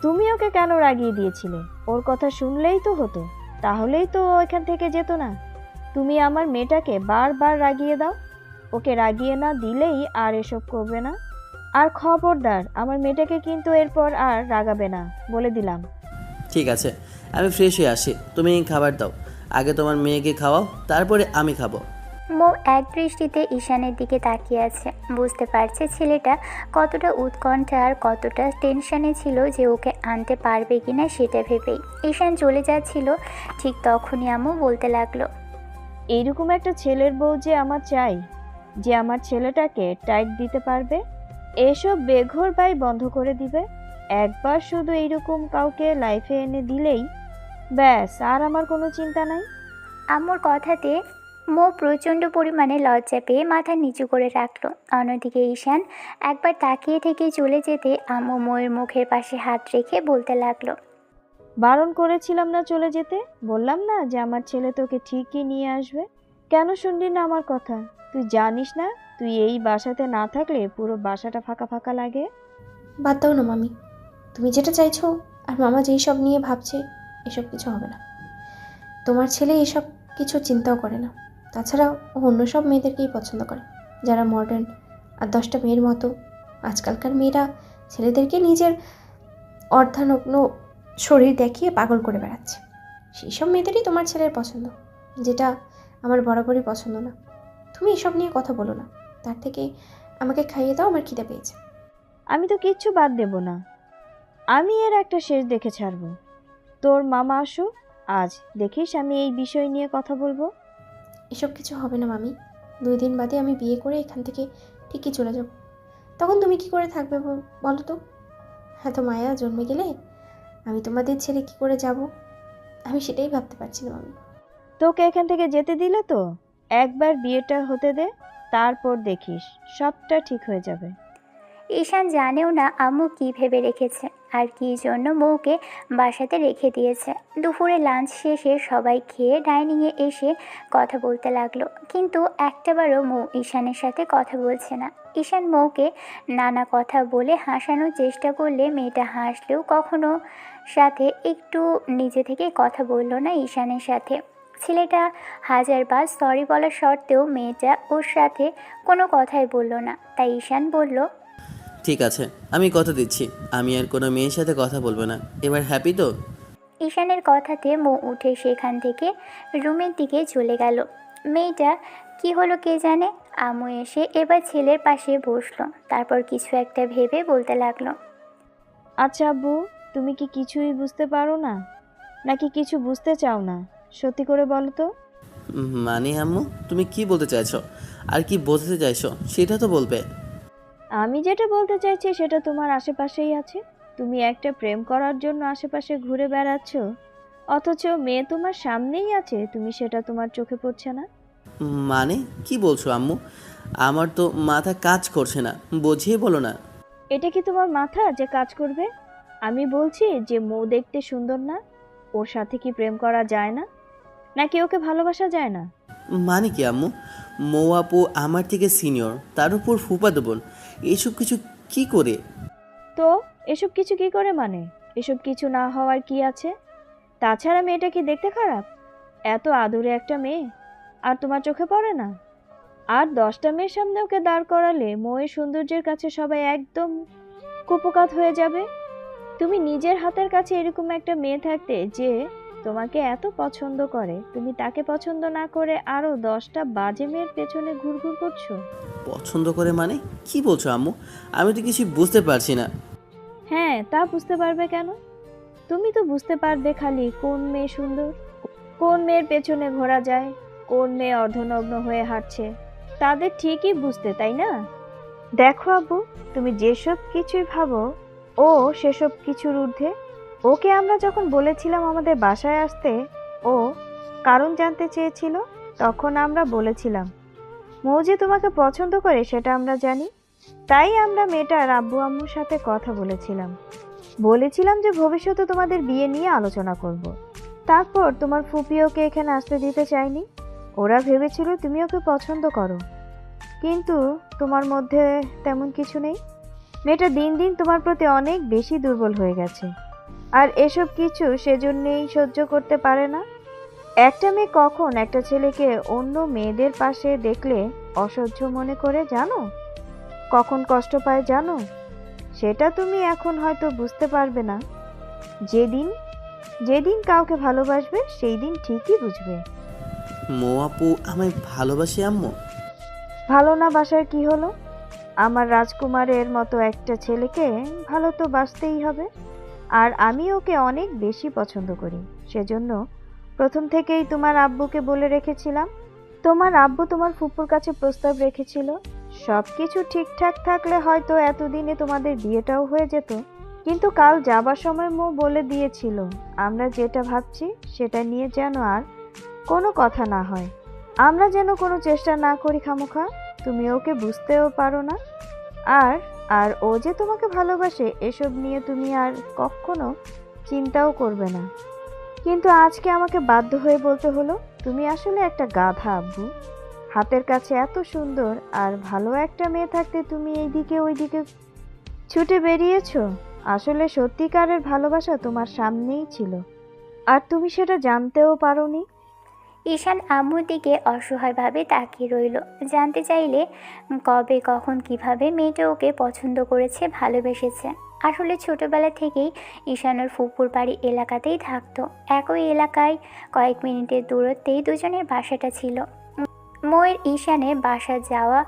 তুমি ওকে কেন রাগিয়ে দিয়েছিলে? ওর কথা শুনলেই তো হতো, তাহলেই তো ও এখান থেকে যেত না। তুমি আমার মেয়েটাকে বারবার রাগিয়ে দাও। ওকে রাগিয়ে না দিলেই আর এসব করবে না। আর খবরদার, আমার মেয়েটাকে কিন্তু এরপর আর রাগাবে না, বলে দিলাম। ঠিক আছে, আমি ফ্রেশ হয়ে আসি, তুমি খাবার দাও। আগে তোমার মেয়েকে খাওয়াও, তারপরে আমি খাবো। মৌ এক দৃষ্টিতে ঈশানের দিকে তাকিয়ে আছে। বুঝতে পারছে ছেলেটা কতটা উৎকণ্ঠা আর কতটা টেনশনে ছিল যে ওকে আনতে পারবে কিনা সেটা ভেবেই। ঈশান চলে যাচ্ছিল, ঠিক তখনই আম্মু বলতে লাগলো, এইরকম একটা ছেলের বউ যে আমার চাই, যে আমার ছেলেটাকে টাইট দিতে পারবে, এসব বেঘর বাই বন্ধ করে দিবে। একবার শুধু এইরকম কাউকে লাইফে এনে দিলেই ব্যাস, আর আমার কোনো চিন্তা নাই। আম্মুর কথাতে মৌ প্রচণ্ড পরিমাণে লজ্জা পেয়ে মাথা নিচু করে রাখলো। অন্যদিকে ঈশান একবার তাকিয়ে থেকে চলে যেতে আম্মু মৌয়ের মুখের পাশে হাত রেখে বলতে লাগলো, বারণ করেছিলাম না চলে যেতে? বললাম না যে আমার ছেলে তোকে ঠিকই নিয়ে আসবে? কেন শুনলি না আমার কথা? তুই জানিস না, তুই এই বাসাতে না থাকলে পুরো বাসাটা ফাঁকা ফাঁকা লাগে। বাদ দাও না মামি, তুমি যেটা চাইছো আর মামা যেই সব নিয়ে ভাবছে, এসব কিছু হবে না। তোমার ছেলে এসব কিছু চিন্তাও করে না। তাছাড়া ও অন্য সব মেয়েদেরকেই পছন্দ করে, যারা মডার্ন আর 10টা মেয়ের মতো। আজকালকার মেয়েরা ছেলেদেরকে নিজের অর্ধানগ্ন শরীর দেখিয়ে পাগল করে বেড়াচ্ছে। সেই সব মেয়েদেরই তোমার ছেলের পছন্দ, যেটা আমার বরাবরই পছন্দ না। তুমি এসব নিয়ে কথা বলো না, তার থেকে আমাকে খাইয়ে দাও, আমার খিদে পেয়েছে। আমি তো কিচ্ছু বাদ দেব না। আমি এর একটা শেষ দেখে ছাড়বো। তোর মামা আসুক আজ, দেখিস আমি এই বিষয় নিয়ে কথা বলবো। এসব কিছু হবে না মামি। 2 দিন বাদে আমি বিয়ে করে এখান থেকে ঠিকই চলে যাব। তখন তুমি কি করে থাকবে বলো তো? এত মায়া জন্মে গেলে আমি তোমাদের ছেড়ে কি করে যাব, আমি সেটাই ভাবতে পারছি না মামি। তোকে এখান থেকে যেতে দিলে তো একবার বিয়েটা হতে দে, তারপর দেখিস সবটা ঠিক হয়ে যাবে। ঈশান জানেও না আম্মু কী ভেবে রেখেছে আর কী জন্য মৌকে বাসাতে রেখে দিয়েছে। দুপুরে লাঞ্চ শেষে সবাই খেয়ে ডাইনিংয়ে এসে কথা বলতে লাগলো, কিন্তু একটাবারও মৌ ঈশানের সাথে কথা বলছে না। ঈশান মৌকে নানা কথা বলে হাসানোর চেষ্টা করলে মেয়েটা হাসলেও কখনো সাথে একটু নিজে থেকে কথা বলল না ঈশানের সাথে। ছেলেটা হাজারবার সরি বলার সত্ত্বেও মেয়েটা ওর সাথে কোনো কথাই বলল না। তাই ঈশান বলল, ঠিক আছে, আমি কথা দিচ্ছি, আমি আর কোনো মেয়ের সাথে কথা বলবো না। এবার হ্যাপি তো? ঈশানের কথাতে মৌ উঠে সেখান থেকে রুমের দিকে চলে গেল। মেয়েটা কি হলো কে জানে। আম্মু এসে এবার ছেলের পাশে বসলো, তারপর কিছু একটা ভেবে বলতে লাগলো, আচ্ছা আব্বু, তুমি কি কিছুই বুঝতে পারো না, নাকি কিছু বুঝতে চাও না? সত্যি করে বলো তো। মানে আম্মু, তুমি কি বলতে চাইছো আর কি বোঝাতে চাইছো সেটা তো বলবে। আমি যেটা বলতে চাইছি সেটা তোমার আশেপাশেই আছে। তুমি একটা প্রেম করার জন্য আশেপাশে ঘুরে বেড়াচ্ছ, অথচ মেয়ে তোমার সামনেই আছে, তুমি সেটা তোমার চোখে পড়ছে না। মানে কি বলছো আম্মু? আমার তো মাথা কাজ করছে না, বুঝিয়ে বলো না। এটা কি তোমার মাথা যে কাজ করবে? আমি বলছি যে মৌ দেখতে সুন্দর না, ওর সাথে কি প্রেম করা যায় না, নাকি ওকে ভালোবাসা যায় না? মানে কি আম্মু? মৌ আপু আমার থেকে সিনিয়র, তার উপর ফুফাতো বোন, এইসব কিছু কি করে? তো এসব কিছু কি করে মানে? এসব কিছু না হওয়ার কি আছে? তাছাড়া মেয়েটা কি দেখতে খারাপ? এত আদুরে একটা মেয়ে, আর তোমার চোখে পড়ে না? আর 10টা মেয়ের সামনে ওকে দাঁড় করালে মৌয়ের সৌন্দর্যের কাছে সবাই একদম কুপোকাত হয়ে যাবে। তুমি নিজের হাতের কাছে এরকম একটা মেয়ে থাকতে, যে তোমাকে এত পছন্দ করে, তুমি তাকে পছন্দ না করে আরো 10টা বাজে মেয়ের পেছনে ঘুরঘুর করছো। পছন্দ করে মানে কি বলছো আম্মু? আমি তো কিছু বুঝতে পারছি না। হ্যাঁ, তা বুঝতে পারবে কেন? তুমি তো বুঝতে পারবে খালি কোন মেয়ে সুন্দর, কোন মেয়ের পেছনে ঘোরা যায়, কোন মেয়ে অর্ধনগ্ন হয়ে হাঁটছে, তাদের ঠিকই বুঝতে, তাই না? দেখো আব্বু, তুমি যেসব কিছুই ভাবো, ও সেসব কিছুর ঊর্ধ্বে। ওকে আমরা যখন বলেছিলাম আমাদের বাসায় আসতে, ও কারণ জানতে চেয়েছিল। তখন আমরা বলেছিলাম মৌ যে তোমাকে পছন্দ করে সেটা আমরা জানি, তাই আমরা মেয়েটার আব্বু আম্মুর সাথে কথা বলেছিলাম যে ভবিষ্যতে তোমাদের বিয়ে নিয়ে আলোচনা করব। তারপর তোমার ফুপি ওকে এখানে আসতে দিতে চায়নি। ওরা ভেবেছিল তুমি ওকে পছন্দ করো, কিন্তু তোমার মধ্যে তেমন কিছু নেই। মেয়েটা দিন দিন তোমার প্রতি অনেক বেশি দুর্বল হয়ে গেছে, আর এসব কিছু সেজন্যই সহ্য করতে পারে না। একটা মেয়ে কখন একটা ছেলেকে অন্য মেয়েদের পাশে দেখলে অসহ্য মনে করে জানো, কখন কষ্ট পায় জানো? সেটা তুমি এখন হয়তো বুঝতে পারবে না। যেদিন যেদিন কাউকে ভালোবাসবে সেই দিন ঠিকই বুঝবে। মৌ আপু আমায় ভালোবাসে আম্মু? ভালো না বাসার কি হলো? আমার রাজকুমারের মতো একটা ছেলেকে ভালো তো বাসতেই হবে। আর আমি ওকে অনেক বেশি পছন্দ করি, সেজন্য প্রথম থেকেই তোমার আব্বুকে বলে রেখেছিলাম। তোমার আব্বু তোমার ফুপুর কাছে প্রস্তাব রেখেছিল। সবকিছু ঠিকঠাক থাকলে হয়তো এতদিনে তোমাদের বিয়েটাও হয়ে যেত। কিন্তু কাল যাবার সময় মৌ বলে দিয়েছিল আমরা যেটা ভাবছি সেটা নিয়ে যেন আর কোনো কথা না হয়, আমরা যেন কোনো চেষ্টা না করি খামোখা। তুমি ওকে বুঝতেও পারো না। আর আর ও যে তোমাকে ভালোবাসে এসব নিয়ে তুমি আর কখনো চিন্তাও করবে না। কিন্তু আজকে আমাকে বাধ্য হয়ে বলতে হলো, তুমি আসলে একটা গাধা আব্বু। হাতের কাছে এত সুন্দর আর ভালো একটা মেয়ে থাকতে তুমি এইদিকে ওইদিকে ছুটে বেরিয়েছো। আসলে সত্যিকারের ভালোবাসা তোমার সামনেই ছিল, আর তুমি সেটা জানতেও পারোনি। ঈশান আম্মুর দিকে অসহায়ভাবে তাকিয়ে রইল। জানতে চাইলে কবে কখন কিভাবে মেয়েটা ওকে পছন্দ করেছে, ভালোবেসেছে। আসলে ছোটবেলা থেকেই ঈশানের ফুপুর বাড়ি এলাকাতেই থাকতো। একই এলাকায় কয়েক মিনিটের দূরত্বেই দুজনের বাসাটা ছিল। ময়ের ঈশানের বাসা যাওয়া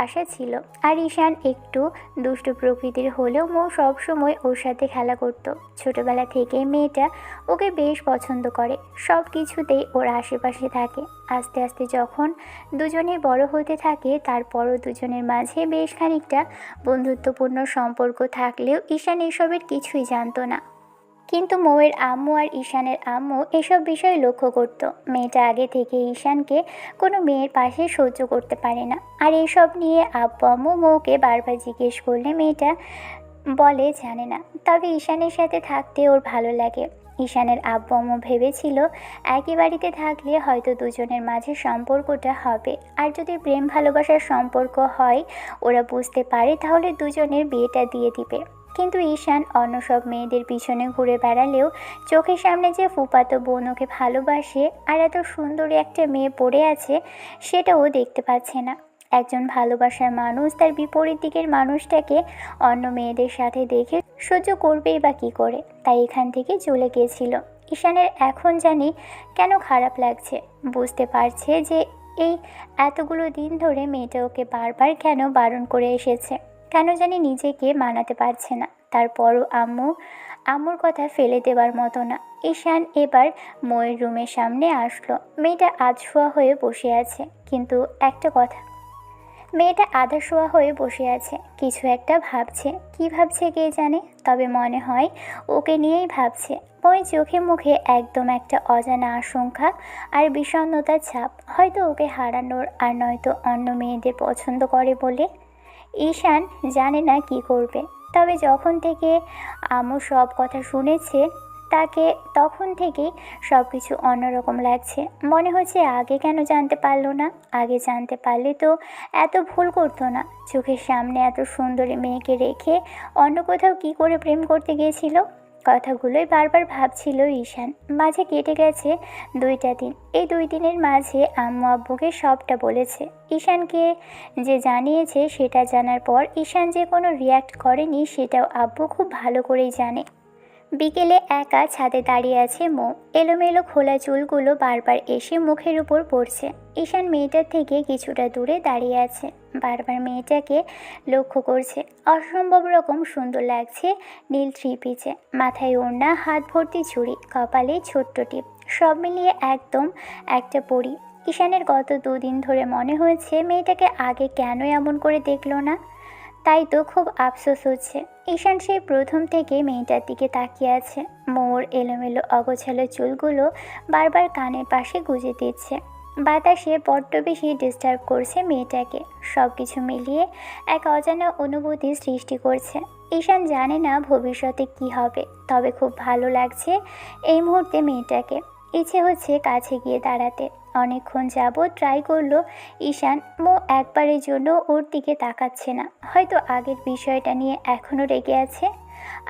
আসা ছিল, আর ঈশান একটু দুষ্টু প্রকৃতির হলেও মৌ সবসময় ওর সাথে খেলা করত। ছোটবেলা থেকে মেয়েটা ওকে বেশ পছন্দ করে, সব কিছুতেই ওর আশেপাশে থাকে। আস্তে আস্তে যখন দুজনে বড় হতে থাকে, তারপরও দুজনের মাঝে বেশ খানিকটা বন্ধুত্বপূর্ণ সম্পর্ক থাকলেও ঈশান এসবের কিছুই জানতো না। কিন্তু মৌয়ের আম্মু আর ঈশানের আম্মু এসব বিষয় লক্ষ্য করত। মেয়েটা আগে থেকে ঈশানকে কোনো মেয়ের পাশে সহ্য করতে পারে না, আর এইসব নিয়ে আব্বু আম্মু মৌকে বারবার জিজ্ঞেস করলে মেয়েটা বলে জানে না, তবে ঈশানের সাথে থাকতে ওর ভালো লাগে। ঈশানের আব্বু আম্মু ভেবেছিল একই বাড়িতে থাকলে হয়তো দুজনের মাঝে সম্পর্কটা হবে, আর যদি প্রেম ভালোবাসার সম্পর্ক হয় ওরা বুঝতে পারে, তাহলে দুজনের বিয়েটা দিয়ে দিবে। কিন্তু ঈশান অন্য সব মেয়েদের পিছনে ঘুরে বেড়ালেও চোখের সামনে যে ফুফাতো বোন ওকে ভালোবাসে আর এত সুন্দরী একটা মেয়ে পড়ে আছে, সেটাও দেখতে পাচ্ছে না। একজন ভালোবাসার মানুষ তার বিপরীত দিকের মানুষটাকে অন্য মেয়েদের সাথে দেখে সহ্য করবেই বা কী করে, তাই এখান থেকে চলে গিয়েছিল। ঈশানের এখন জানি কেন খারাপ লাগছে, বুঝতে পারছে যে এই এতগুলো দিন ধরে মেয়েটা ওকে বারবার কেন বারণ করে এসেছে, কেন জানি নিজেকে মানাতে পারছে না। তারপরও আম্মুর কথা ফেলে দেওয়ার মতো না। ঈশান এবার ময়ের রুমের সামনে আসলো। মেয়েটা আধশোয়া হয়ে বসে আছে, কিন্তু একটা কথা মেয়েটা আধা শোয়া হয়ে বসে আছে, কিছু একটা ভাবছে। কি ভাবছে কে জানে, তবে মনে হয় ওকে নিয়েই ভাবছে। ওই চোখে মুখে একদম একটা অজানা আশঙ্কা আর বিষণ্ণতার ছাপ। হয়তো ওকে হারানোর, আর নয়তো অন্য মেয়েদের পছন্দ করে বলে। ঈশান জানে না কি করবে। তবে যখন থেকে আম্মু সব কথা শুনেছে তাকে, তখন থেকেই সব কিছু অন্যরকম লাগছে। মনে হচ্ছে আগে কেন জানতে পারলো না, আগে জানতে পারলে তো এত ভুল করতো না। চোখের সামনে এত সুন্দরী মেয়েকে রেখে অন্য কোথাও কি করে প্রেম করতে গিয়েছিল। কথাগুলোই বারবার ভাবছিল ঈশান। মাঝে কেটে গেছে 2টা দিন। এই 2 দিনের মাঝে আম্মু আব্বুকে সবটা বলেছে। ঈশানকে যে জানিয়েছে সেটা জানার পর ঈশান যে কোনো রিয়্যাক্ট করেনি সেটাও আব্বু খুব ভালো করেই জানে। বিকেলে একা ছাদে দাঁড়িয়ে আছে মৌ। এলোমেলো খোলা চুলগুলো বারবার এসে মুখের উপর পড়ছে। ঈশান মেয়েটার থেকে কিছুটা দূরে দাঁড়িয়ে আছে, বারবার মেয়েটাকে লক্ষ্য করছে। অসম্ভব রকম সুন্দর লাগছে নীল 3 পিচে, মাথায় ওড়না, হাত ভর্তি চুড়ি, কপালে ছোট্ট টিপ, সব মিলিয়ে একদম একটা পরী। ঈশানের গত 2 দিন ধরে মনে হয়েছে মেয়েটাকে আগে কেন এমন করে দেখলো না। তাই তো খুব আফসোস হচ্ছে। ঈশান সেই প্রথম থেকে মেয়েটার দিকে তাকিয়ে আছে। মোর এলোমেলো অগোছালো চুলগুলো বারবার কানের পাশে গুঁজে দিচ্ছে। বাতাসে বড্ড বেশি ডিস্টার্ব করছে মেয়েটাকে। সব কিছু মিলিয়ে এক অজানা অনুভূতি সৃষ্টি করছে। ঈশান জানে না ভবিষ্যতে কি হবে, তবে খুব ভালো লাগছে এই মুহূর্তে মেয়েটাকে। ইচ্ছে হচ্ছে কাছে গিয়ে দাঁড়াতে। অনেকক্ষণ যাবৎ ট্রাই করলো ঈশান। মো একবারের জন্য ওর দিকে তাকাচ্ছে না। হয়তো আগের বিষয়টা নিয়ে এখনও রেগে আছে,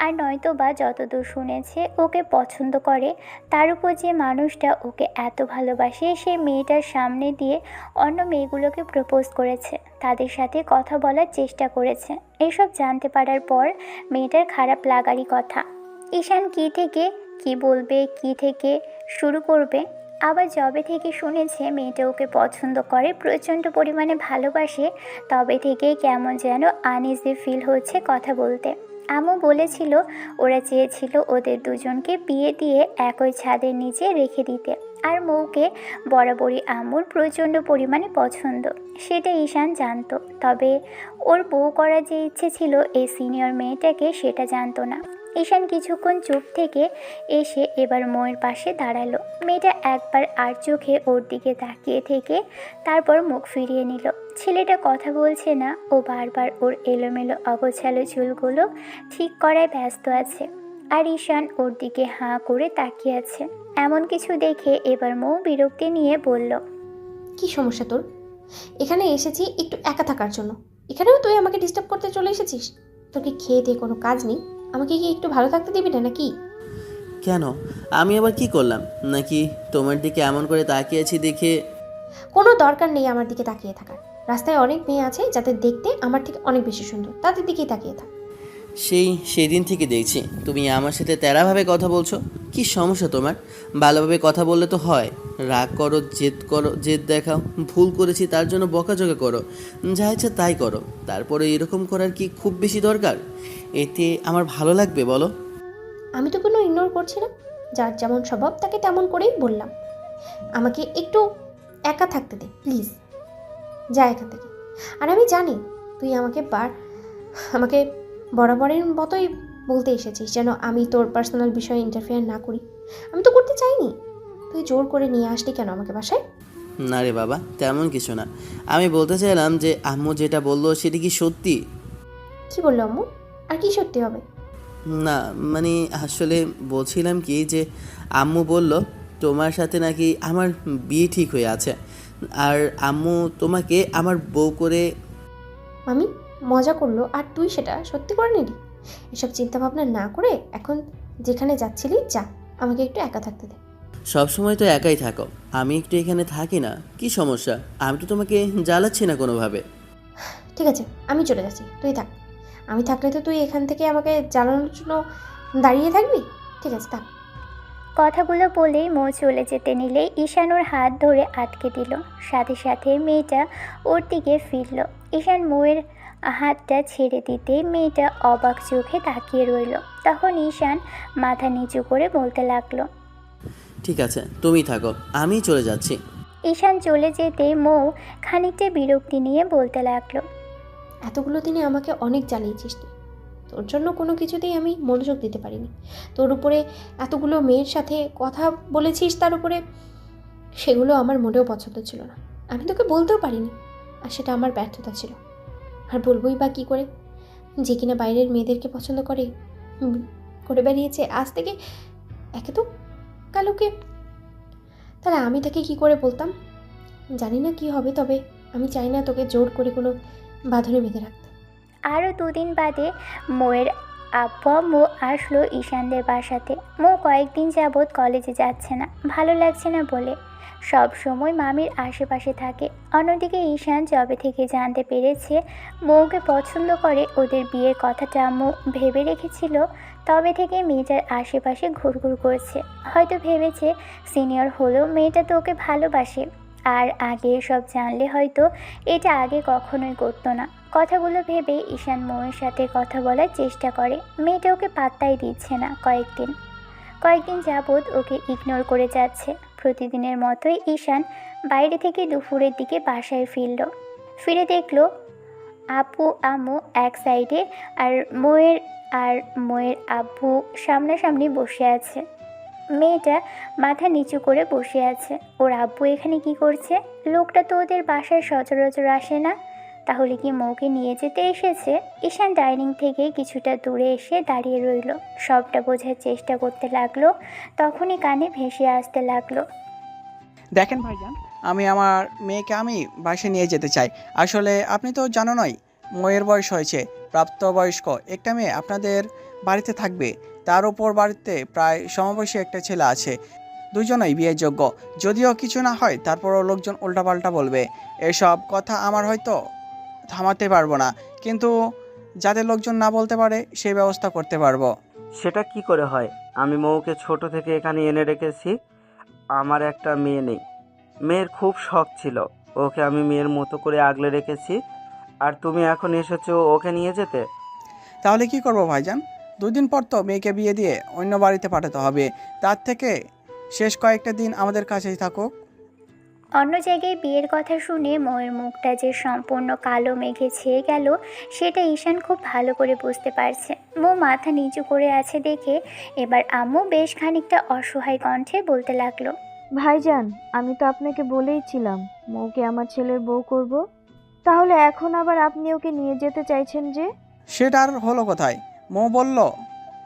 আর নয়তো বা যতদূর শুনেছে ওকে পছন্দ করে। তার উপর যে মানুষটা ওকে এত ভালোবাসে সেই মেয়েটার সামনে দিয়ে অন্য মেয়েগুলোকে প্রপোজ করেছে, তাদের সাথে কথা বলার চেষ্টা করেছে। এসব জানতে পারার পর মেয়েটার খারাপ লাগারই কথা। ঈশান কি থেকে কি বলবে, কি থেকে শুরু করবে। আবার যবে থেকে শুনেছে মেয়েটা ওকে পছন্দ করে, প্রচণ্ড পরিমাণে ভালোবাসে, তবে থেকেই কেমন যেন আনইজি ফিল হচ্ছে কথা বলতে। আম্মু বলেছিল ওরা চেয়েছিল ওদের দুজনকে বিয়ে দিয়ে একই ছাদের নিচে রেখে দিতে, আর মৌকে বরাবরই আম্মুর প্রচণ্ড পরিমাণে পছন্দ, সেটা ঈশান জানতো। তবে ওর বউ করার যে ইচ্ছে ছিল এই সিনিয়র মেয়েটাকে, সেটা জানতো না। ঈশান কিছুক্ষণ চুপ থেকে এসে এবার মৌয়ের পাশে দাঁড়ালো। মেয়েটা একবার আর চোখে ওর দিকে তাকিয়ে থেকে তারপর মুখ ফিরিয়ে নিল। ছেলেটা কথা বলছে না, ও বারবার ওর এলোমেলো অগোছালো চুলগুলো ঠিক করায় ব্যস্ত আছে, আর ঈশান ওর দিকে হাঁ করে তাকিয়ে আছে। এমন কিছু দেখে এবার মৌ বিরক্তি নিয়ে বলল, কি সমস্যা তোর? এখানে এসেছি একটু একা থাকার জন্য, এখানেও তুই আমাকে ডিস্টার্ব করতে চলে এসেছিস? তোকে খেয়ে দিয়ে কোনো কাজ নেই? আমাকে কি একটু ভালো থাকতে দিবি না নাকি? কেন, আমি আবার কি করলাম? নাকি তোমার দিকে এমন করে তাকিয়েছি দেখে? কোনো দরকার নেই আমার দিকে তাকিয়ে থাকার। রাস্তায় অনেক মেয়ে আছে যাদের দেখতে আমার থেকে অনেক বেশি সুন্দর, তাদের দিকেই তাকিয়ে থাক। সেদিন থেকে দেখছি তুমি আমার সাথে তেড়াভাবে কথা বলছো। কি সমস্যা তোমার? ভালোভাবে কথা বললে তো হয়। রাগ করো, জেদ দেখাও, ভুল করেছি তার জন্য বকাঝকা করো, যা ইচ্ছা তাই করো। তারপরে এরকম করার কি খুব বেশি দরকার? এতে আমার ভালো লাগবে বলো? আমি তো কোনো ইগনোর করছি না, যার যেমন স্বভাব তাকে তেমন করেই বললাম। আমাকে একটু একা থাকতে দে প্লিজ, যা এখান থেকে। আর আমি জানি তুই আমাকে বরাবরের মতোই বলতে এসেছিস যেন আমি তোর পার্সোনাল বিষয়ে ইন্টারফেয়ার না করি। আমি তো করতে চাইনি, তুই জোর করে নিয়ে আসলি কেন আমাকে বাসায়? না রে বাবা, তেমন কিছু না। আমি বলতে চাইলাম যে আম্মু যেটা বললো সেটা কি সত্যি? কি বললো আম্মু? আর কি সত্যি হবে? না মানে আসলে বলছিলাম কি যে আম্মু বলল তোমার সাথে নাকি আমার বিয়ে ঠিক হয়ে আছে, আর আম্মু তোমাকে আমার বউ করে। মামি মজা করলো আর তুই সেটা সত্যি করে নিলি? এসব চিন্তা ভাবনা না করে এখন যেখানে যাচ্ছিলি যা, আমাকে একটু একা থাকতে দে। সবসময় তো একাই থাকো, আমি একটু এখানে থাকি না, কি সমস্যা? আমি তো তোমাকে জ্বালাচ্ছি না কোনোভাবে। ঠিক আছে আমি চলে যাচ্ছি, তুই থাক। আমি থাকলে তো তুই এখান থেকে আমাকে জ্বালানোর জন্য দাঁড়িয়ে থাকবি? ঠিক আছে থাক। কথাগুলো বলেই মৌ চলে যেতে নিলেই ঈশান ওর হাত ধরে আটকে দিল। সাথে সাথে মেয়েটা ওর দিকে ফিরল। ঈশান মৌয়ের হাতটা ছেড়ে দিতেই মেয়েটা অবাক চোখে তাকিয়ে রইল। তখন ঈশান মাথা নিচু করে বলতে লাগলো, ঠিক আছে তুমি থাকো, আমি চলে যাচ্ছি। ঈশান চলে যেতে মৌ খানিকটা বিরক্তি নিয়ে বলতে লাগলো। এতগুলো দিনে আমাকে অনেক জ্বালিয়েছিস তুই। তোর জন্য কোনো কিছুতেই আমি মনোযোগ দিতে পারিনি। তোর উপরে এতগুলো মেয়ের সাথে কথা বলেছিস, তার উপরে সেগুলো আমার মোটেও পছন্দ ছিল না। আমি তোকে বলতেও পারিনি, আর সেটা আমার ব্যর্থতা ছিল। আর বলবোই বা কী করে, যে কিনা বাইরের মেয়েদেরকে পছন্দ করে করে বেরিয়েছে আজ থেকে একে তো কালোকে। তাহলে আমি তাকে কি করে বলতাম? জানি না কি হবে, তবে আমি চাই না তোকে জোর করে কোনো বাঁধনে বেঁধে রাখতে। আরও 2 দিন বাদে মৌয়ের আব্বু আম্মু আসলো ঈশানদের বাসাতে। মৌ কয়েকদিন যাবৎ কলেজে যাচ্ছে না, ভালো লাগছে না বলে সব সময় মামির আশেপাশে থাকে। অন্যদিকে ঈশান যবে থেকে জানতে পেরেছে মৌকে পছন্দ করে, ওদের বিয়ের কথাটা আম্মু ভেবে রেখেছিল, তবে থেকে মেয়েটার আশেপাশে ঘুরঘুর করছে। হয়তো ভেবেছে সিনিয়র হলেও মেয়েটা তো ওকে ভালোবাসে, আর আগে এসব জানলে হয়তো এটা আগে কখনোই করতো না। কথাগুলো ভেবে ঈশান মৌয়ের সাথে কথা বলার চেষ্টা করে। মেয়েটা ওকে পাত্তাই দিচ্ছে না। কয়েকদিন যাবৎ ওকে ইগনোর করে যাচ্ছে। প্রতিদিনের মতোই ঈশান বাইরে থেকে দুপুরের দিকে বাসায় ফিরে দেখলো আপু আম্মু এক সাইডে আর মৌয়ের আব্বু সামনাসামনি বসে আছে। মেয়েটা মাথা নিচু করে বসে আছে। ওর আব্বু এখানে কি করছে? লোকটা তো ওদের বাসায় সচরাচর আসে না, তাহলে কি মৌকে নিয়ে যেতে এসেছে? ঈশান ডাইনিং থেকে কিছুটা দূরে এসে দাঁড়িয়ে রইল, সবটা বোঝার চেষ্টা করতে লাগলো। তখনই কানে ভেসে আসতে লাগলো, দেখেন ভাইজান, আমি আমার মেয়েকে বাসায় নিয়ে যেতে চাই। আসলে আপনি তো জানো নয়, মেয়ের বয়স হয়েছে, প্রাপ্তবয়স্ক একটা মেয়ে আপনাদের বাড়িতে থাকবে। তার উপর বাড়িতে প্রায় সমবয়সী একটা ছেলে আছে, দুজনেই বিয়ের যোগ্য। যদিও কিছু না হয়, তারপরও লোকজন উল্টাপাল্টা বলবে। এসব কথা আমার হয়তো থামাতে পারবো না, কিন্তু যাতে লোকজন না বলতে পারে সেই ব্যবস্থা করতে পারবো। সেটা কি করে হয়? আমি মৌকে ছোট থেকে এখানে এনে রেখেছি। আমার একটা মেয়ে নেই। মেয়ের খুব শখ ছিল, ওকে আমি মেয়ের মতো করে আগলে রেখেছি, আর তুমি এখন এসেছো ওকে নিয়ে যেতে? তাহলে কি করবো ভাইজান? 2 দিন পর তো মেয়েকে বিয়ে দিয়ে অন্য বাড়িতে পাঠাতে হবে। তার থেকে শেষ কয়েকটা দিন আমাদের কাছেই থাকুক। অন্য জায়গায় বিয়ের কথা শুনে মৌয়ের মুখটা যে সম্পূর্ণ কালো মেঘে ছেয়ে গেল সেটা ঈশান খুব ভালো করে বুঝতে পারছে। মৌ মাথা নিচু করে আছে দেখে এবার আম্মু বেশ খানিকটা অসহায় কণ্ঠে বলতে লাগলো, ভাইজান, আমি তো আপনাকে বলেইছিলাম মৌকে আমার ছেলের বউ করব। তাহলে এখন আবার আপনি ওকে নিয়ে যেতে চাইছেন যে? সেটা আর হলো কোথায়? মৌ বলল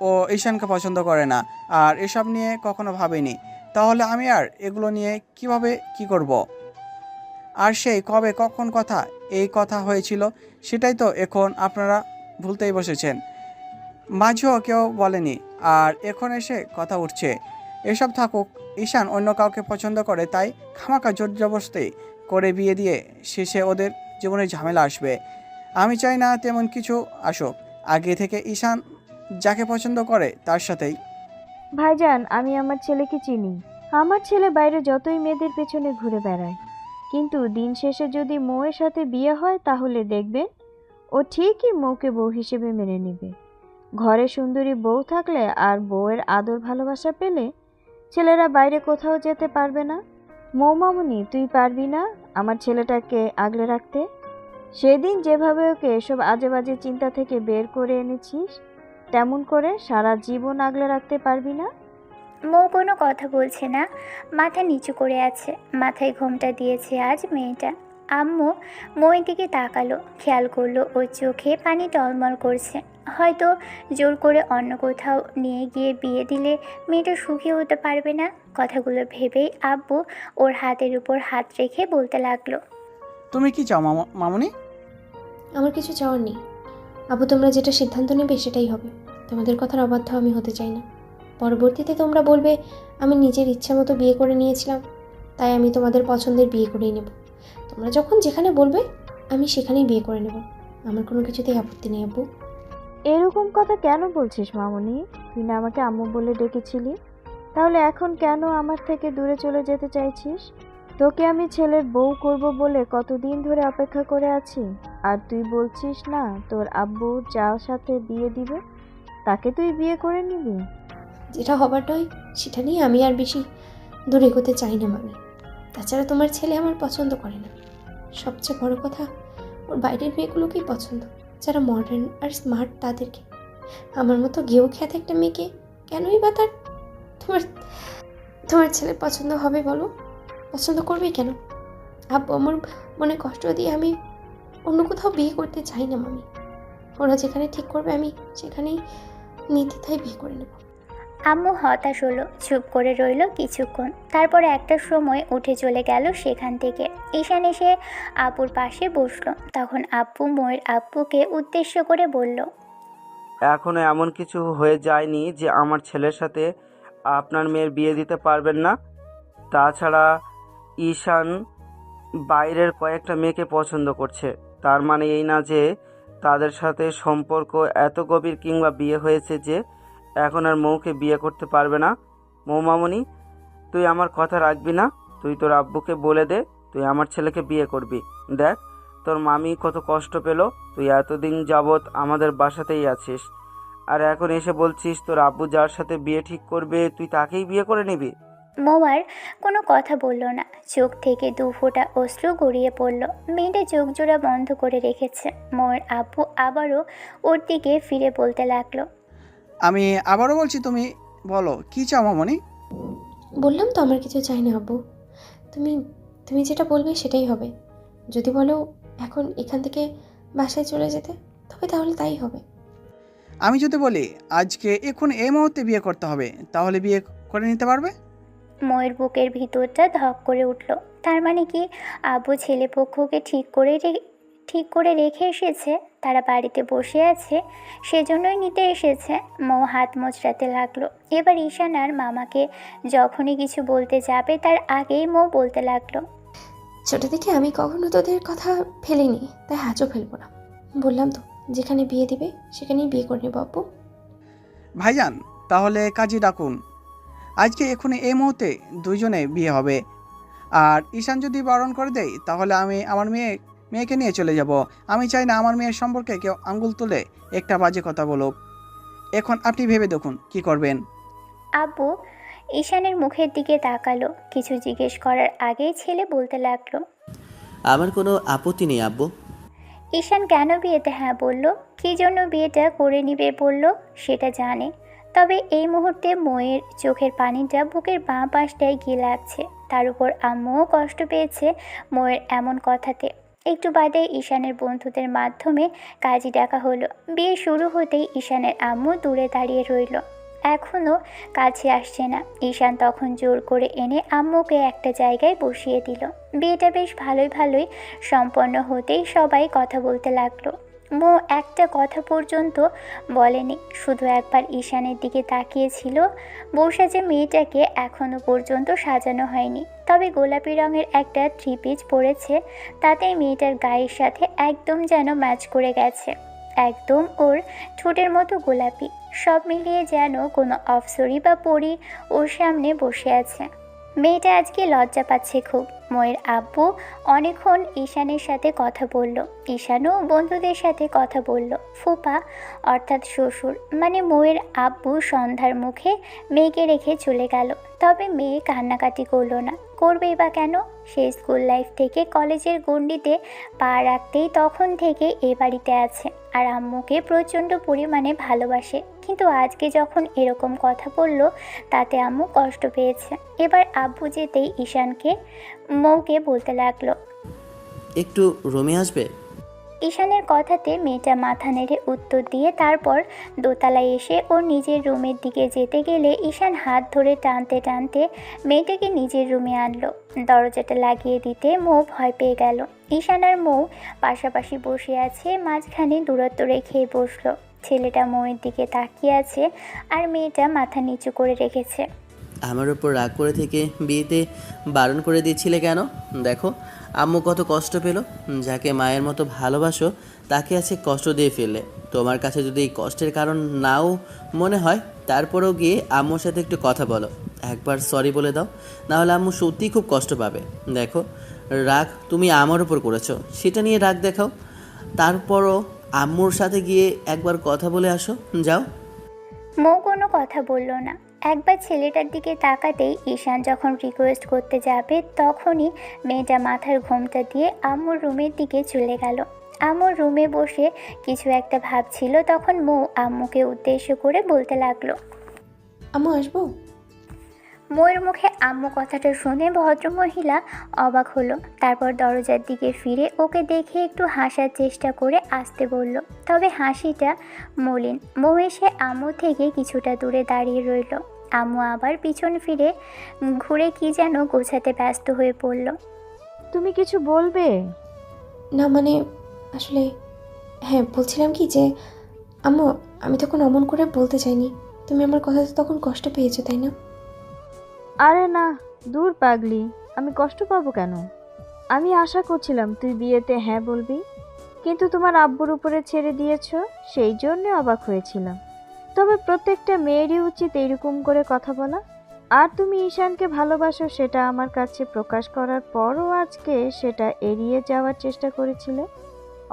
ও ঈশানকে পছন্দ করে না, আর এসব নিয়ে কখনো ভাবেনি। তাহলে আমি আর এগুলো নিয়ে কিভাবে কি করব? আর সেই কবে কখন এই কথা হয়েছিল সেটাই তো এখন আপনারা ভুলতেই বসেছেন। মাঝেও কেউ বলেনি, আর এখন এসে কথা উঠছে। এসব থাকুক, ঈশান অন্য কাউকে পছন্দ করে, তাই খামাকা জোর জবরদস্তি করে বিয়ে দিয়ে শেষে ওদের জীবনে ঝামেলা আসবে। আমি চাই না তেমন কিছু আসুক। আগে থেকে ঈশান যাকে পছন্দ করে তার সাথেই। ভাইজান, আমি আমার ছেলেকে চিনি। আমার ছেলে বাইরে যতই মেয়েদের পেছনে ঘুরে বেড়ায়, কিন্তু দিন শেষে যদি মৌয়ের সাথে বিয়ে হয় তাহলে দেখবেন ও ঠিকই মৌকে বউ হিসেবে মেনে নেবে। ঘরে সুন্দরী বউ থাকলে আর বউয়ের আদর ভালোবাসা পেলে ছেলেরা বাইরে কোথাও যেতে পারবে না। মৌমামুনি, তুই পারবি না আমার ছেলেটাকে আগলে রাখতে? সেদিন যেভাবে ওকে এসব আজে বাজে চিন্তা থেকে বের করে এনেছিস, তেমন করে সারা জীবন আগলে রাখতে পারবি না? মৌ কোনো কথা বলছে না, মাথা নিচু করে আছে। মাথায় ঘোমটা দিয়েছে আজ মেয়েটা। আম্মু মৌয়ের দিকে তাকালো, খেয়াল করলো ওর চোখে পানি টলমল করছে। হয়তো জোর করে অন্য কোথাও নিয়ে গিয়ে বিয়ে দিলে মেয়েটা সুখী হতে পারবে না। কথাগুলো ভেবেই আব্বু ওর হাতের উপর হাত রেখে বলতে লাগলো, তুমি কি চাও মামুনি? আমার কিছু চাওয়ার নেই আবু, তোমরা যেটা সিদ্ধান্ত নেবে সেটাই হবে। তোমাদের কথার অবাধ্য আমি হতে চাই না। পরবর্তীতে তোমরা বলবে আমি নিজের ইচ্ছা মতো বিয়ে করে নিয়েছিলাম, তাই আমি তোমাদের পছন্দের বিয়ে করেই নেব। তোমরা যখন যেখানে বলবে আমি সেখানেই বিয়ে করে নেব। আমার কোনো কিছুতেই আপত্তি নেই আব্বু। এরকম কথা কেন বলছিস মামুনি? তুই না আমাকে আম্মু বলে ডেকেছিলি? তাহলে এখন কেন আমার থেকে দূরে চলে যেতে চাইছিস? তোকে আমি ছেলের বউ করব বলে কতদিন ধরে অপেক্ষা করে আছি, আর তুই বলছিস না তোর আব্বু যার সাথে বিয়ে দিবে তাকে তুই বিয়ে করে নিবি? যেটা হবার নয় সেটা নিয়ে আমি আর বেশি দূরে এগোতে চাই না মামি। তাছাড়া তোমার ছেলে আমার পছন্দ করে না। সবচেয়ে বড় কথা, ওর বাইরের মেয়েগুলোকেই পছন্দ, যারা মডার্ন আর স্মার্ট তাদেরকে। আমার মতো গেও খ্যাত একটা মেয়েকে কেনই বা তার তোমার তোমার ছেলে পছন্দ হবে বলো? পছন্দ করবেই কেন? আব্বু আমার মনে কষ্ট দিয়ে আমি অন্য কোথাও বিয়ে করতে চাই না মামি। ওরা যেখানে ঠিক করবে আমি সেখানেই নির্দ্বিধায় বিয়ে করে নেব। আম্মু হতাশ হলো, চুপ করে রইল কিছুক্ষণ। তারপর একটা সময় উঠে চলে গেল সেখান থেকে। ঈশান এসে আপুর পাশে বসলো। তখন আব্বু মোয়ের আব্বুকে উদ্দেশ্য করে বলল, এখনো এমন কিছু হয়ে যায়নি যে আমার ছেলের সাথে আপনার মেয়ের বিয়ে দিতে পারবেন না। তাছাড়া ঈশান বাইরের কয়েকটা মেয়েকে পছন্দ করছে, তার মানে এই না যে তাদের সাথে সম্পর্ক এত গভীর কিংবা বিয়ে হয়েছে যে এখন আর মৌকে বিয়ে করতে পারবে না। মৌ মামনি, তুই আমার কথা রাখবি না? তুই তোর আব্বুকে বলে দে তুই আমার ছেলেকে বিয়ে করবি। দেখ তোর মামি কত কষ্ট পেল, তুই এতদিন যাবৎ আমাদের বাসাতেই আছিস, আর এখন এসে বলছিস তোর আব্বু যার সাথে বিয়ে ঠিক করবে তুই তাকেই বিয়ে করে নিবি। মৌ আর কোনো কথা বলল না। চোখ থেকে 2 ফোঁটা অশ্রু গড়িয়ে পড়ল। মেয়েটা চোখ জোড়া বন্ধ করে রেখেছে। মৌয়ের আব্বু আবারও ওর দিকে ফিরে বলতে লাগলো, আমি আবারও বলছি, তুমি বলো কি চাও মামনি? বললাম তো আমার কিছু চাই না আব্বু। তুমি তুমি যেটা বলবে সেটাই হবে। যদি বলো এখন এখান থেকে বাসায় চলে যেতে, তবে তাহলে তাই হবে। আমি যদি বলি আজকে এখন এই মুহূর্তে বিয়ে করতে হবে, তাহলে বিয়ে করে নিতে পারবে? ময়ের বুকের ভিতরটা ধক করে উঠল। তার মানে কি আব্বু ছেলেপক্ষকে ঠিক করে রেখে এসেছে? তারা বাড়িতে বসে আছে, সেজন্যই নিতে এসেছে। মৌ হাত মোচড়াতে লাগলো। এবার ঈশান আর মামাকে যখনই কিছু বলতে যাবে তার আগেই মৌ বলতে লাগলো, ছোটো থেকে আমি কখনো তোদের কথা ফেলিনি, তাই আজও ফেলবো না। বললাম তো যেখানে বিয়ে দিবে সেখানেই বিয়ে করে নেবো আব্বু। ভাইজান, তাহলে কাজী ডাকুন। আজকে এখন এই মুহূর্তে দুইজনে বিয়ে হবে। আর ঈশান যদি বারণ করে দেয় তাহলে আমি আমার মেয়েকে নিয়ে চলে যাব। আমি চাই না আমার মেয়ের সম্পর্কে কেউ আঙ্গুল তুলে একটা বাজে কথা বলুক। এখন আপনি ভেবে দেখুন কি করবেন। আব্বু ঈশানের মুখের দিকে তাকালো। কিছু জিজ্ঞেস করার আগেই ছেলে বলতে লাগলো, আমার কোনো আপত্তি নেই আব্বু। ঈশান কেন বিয়েতে হ্যাঁ বলল, কী জন্য বিয়েটা করে নিবে বলল সেটা জানে। তবে এই মুহূর্তে ময়ের চোখের পানিটা বুকের বাঁ পাশটায় গিয়ে লাগছে। তার উপর আম্মুও কষ্ট পেয়েছে ময়ের এমন কথাতে। একটু বাদে ঈশানের বন্ধুদের মাধ্যমে কাজী ডাকা হলো। বিয়ে শুরু হতেই ঈশানের আম্মু দূরে দাঁড়িয়ে রইল, এখনও কাছে আসছে না। ঈশান তখন জোর করে এনে আম্মুকে একটা জায়গায় বসিয়ে দিল। বিয়েটা বেশ ভালোই সম্পন্ন হতেই সবাই কথা বলতে লাগলো। মো একটা কথা পর্যন্ত বলেনি, শুধু একবার ঈশানের দিকে তাকিয়েছিল। বউ সাজে মেয়েটাকে এখনও পর্যন্ত সাজানো হয়নি, তবে গোলাপি রঙের একটা 3 পিস পরেছে, তাতেই মেয়েটার গায়ের সাথে একদম যেন ম্যাচ করে গেছে। একদম ওর ঠোঁটের মতো গোলাপি। সব মিলিয়ে যেন কোনো অপ্সরী বা পরী ওর সামনে বসে আছে। মেয়েটা আজকে লজ্জা পাচ্ছে খুব। ময়ের আব্বু অনেকক্ষণ ঈশানের সাথে কথা বলল। ঈশানও বন্ধুদের সাথে কথা বলল। ফুপা অর্থাৎ শ্বশুর মানে ময়ের আব্বু সন্ধ্যার মুখে মেয়েকে রেখে চলে গেল। তবে মেয়ে কান্নাকাটি করলো না, করবেই বা কেন? সেই স্কুল লাইফ থেকে কলেজের গণ্ডিতে পা রাখতেই তখন থেকে এ বাড়িতে আছে, আর আম্মুকে প্রচণ্ড পরিমাণে ভালোবাসে। কিন্তু আজকে যখন এরকম কথা বলল তাতে আম্মু কষ্ট পেয়েছে। এবার আব্বু যেতেই ঈশানকে মৌকে বলতে লাগলো, একটু রুমে আসবে? ঈশানের কথাতে মেয়েটা মাথা নেড়ে উত্তর দিয়ে তারপর দোতলায় এসে ওর নিজের রুমের দিকে যেতে গেলে ঈশান হাত ধরে টানতে টানতে মেয়েটাকে নিজের রুমে আনলো। দরজাটা লাগিয়ে দিতে মৌ ভয় পেয়ে গেল। ঈশান আর মৌ পাশাপাশি বসে আছে, মাঝখানে দূরত্ব রেখে বসলো। ছেলেটা মৌয়ের দিকে তাকিয়ে আছে আর মেয়েটা মাথা নিচু করে রেখেছে। আমার ওপর রাগ করে থেকে বিয়েতে বারণ করে দিয়েছিলে কেন? দেখো আম্মু কত কষ্ট পেল। যাকে মায়ের মতো ভালোবাসো তাকে আছে কষ্ট দিয়ে ফেললে। তোমার কাছে যদি এই কষ্টের কারণ নাও মনে হয়, তারপরেও গিয়ে আম্মুর সাথে একটু কথা বলো, একবার সরি বলে দাও, নাহলে আম্মু সত্যিই খুব কষ্ট পাবে। দেখো রাগ তুমি আমার উপর করেছো, সেটা নিয়ে রাগ দেখাও, তারপরও আম্মুর সাথে গিয়ে একবার কথা বলে আসো, যাও। মৌ কোনো কথা বলল না। একবার ছেলেটার দিকে তাকাতেই ঈশান যখন রিকোয়েস্ট করতে যাবে তখনই মেয়েটা মাথার ঘোমটা দিয়ে আম্মুর রুমের দিকে চলে গেল। আম্মুর রুমে বসে কিছু একটা ভাবছিল, তখন মৌ আম্মুকে উদ্দেশ্য করে বলতে লাগলো। আম্মু আসবো? মৌয়ের মুখে আম্মু কথাটা শুনে ভদ্রমহিলা অবাক হলো। তারপর দরজার দিকে ফিরে ওকে দেখে একটু হাসার চেষ্টা করে আসতে বলল, তবে হাসিটা মলিন। মৌ এসে আম্মু থেকে কিছুটা দূরে দাঁড়িয়ে রইল। আম্মু আবার পিছন ফিরে ঘুরে কি যেন গোছাতে ব্যস্ত হয়ে পড়ল। তুমি কিছু বলবে? না মানে আসলে হ্যাঁ বলছিলাম কি যে আম্মু আমি তখন অমন করে বলতে চাইনি। তুমি আমার কথাতে তখন কষ্ট পেয়েছো তাই না? আরে না, দূর পাগলি, আমি কষ্ট পাবো কেন? আমি আশা করছিলাম তুই বিয়েতে হ্যাঁ বলবি, কিন্তু তোমার আব্বুর উপরে ছেড়ে দিয়েছো, সেই জন্য অবাক হয়েছিলাম। তবে প্রত্যেকটা মেয়েরই উচিত এইরকম করে কথা বলা। আর তুমি ঈশানকে ভালোবাসো সেটা আমার কাছে প্রকাশ করার পরও আজকে সেটা এড়িয়ে যাওয়ার চেষ্টা করেছিলে।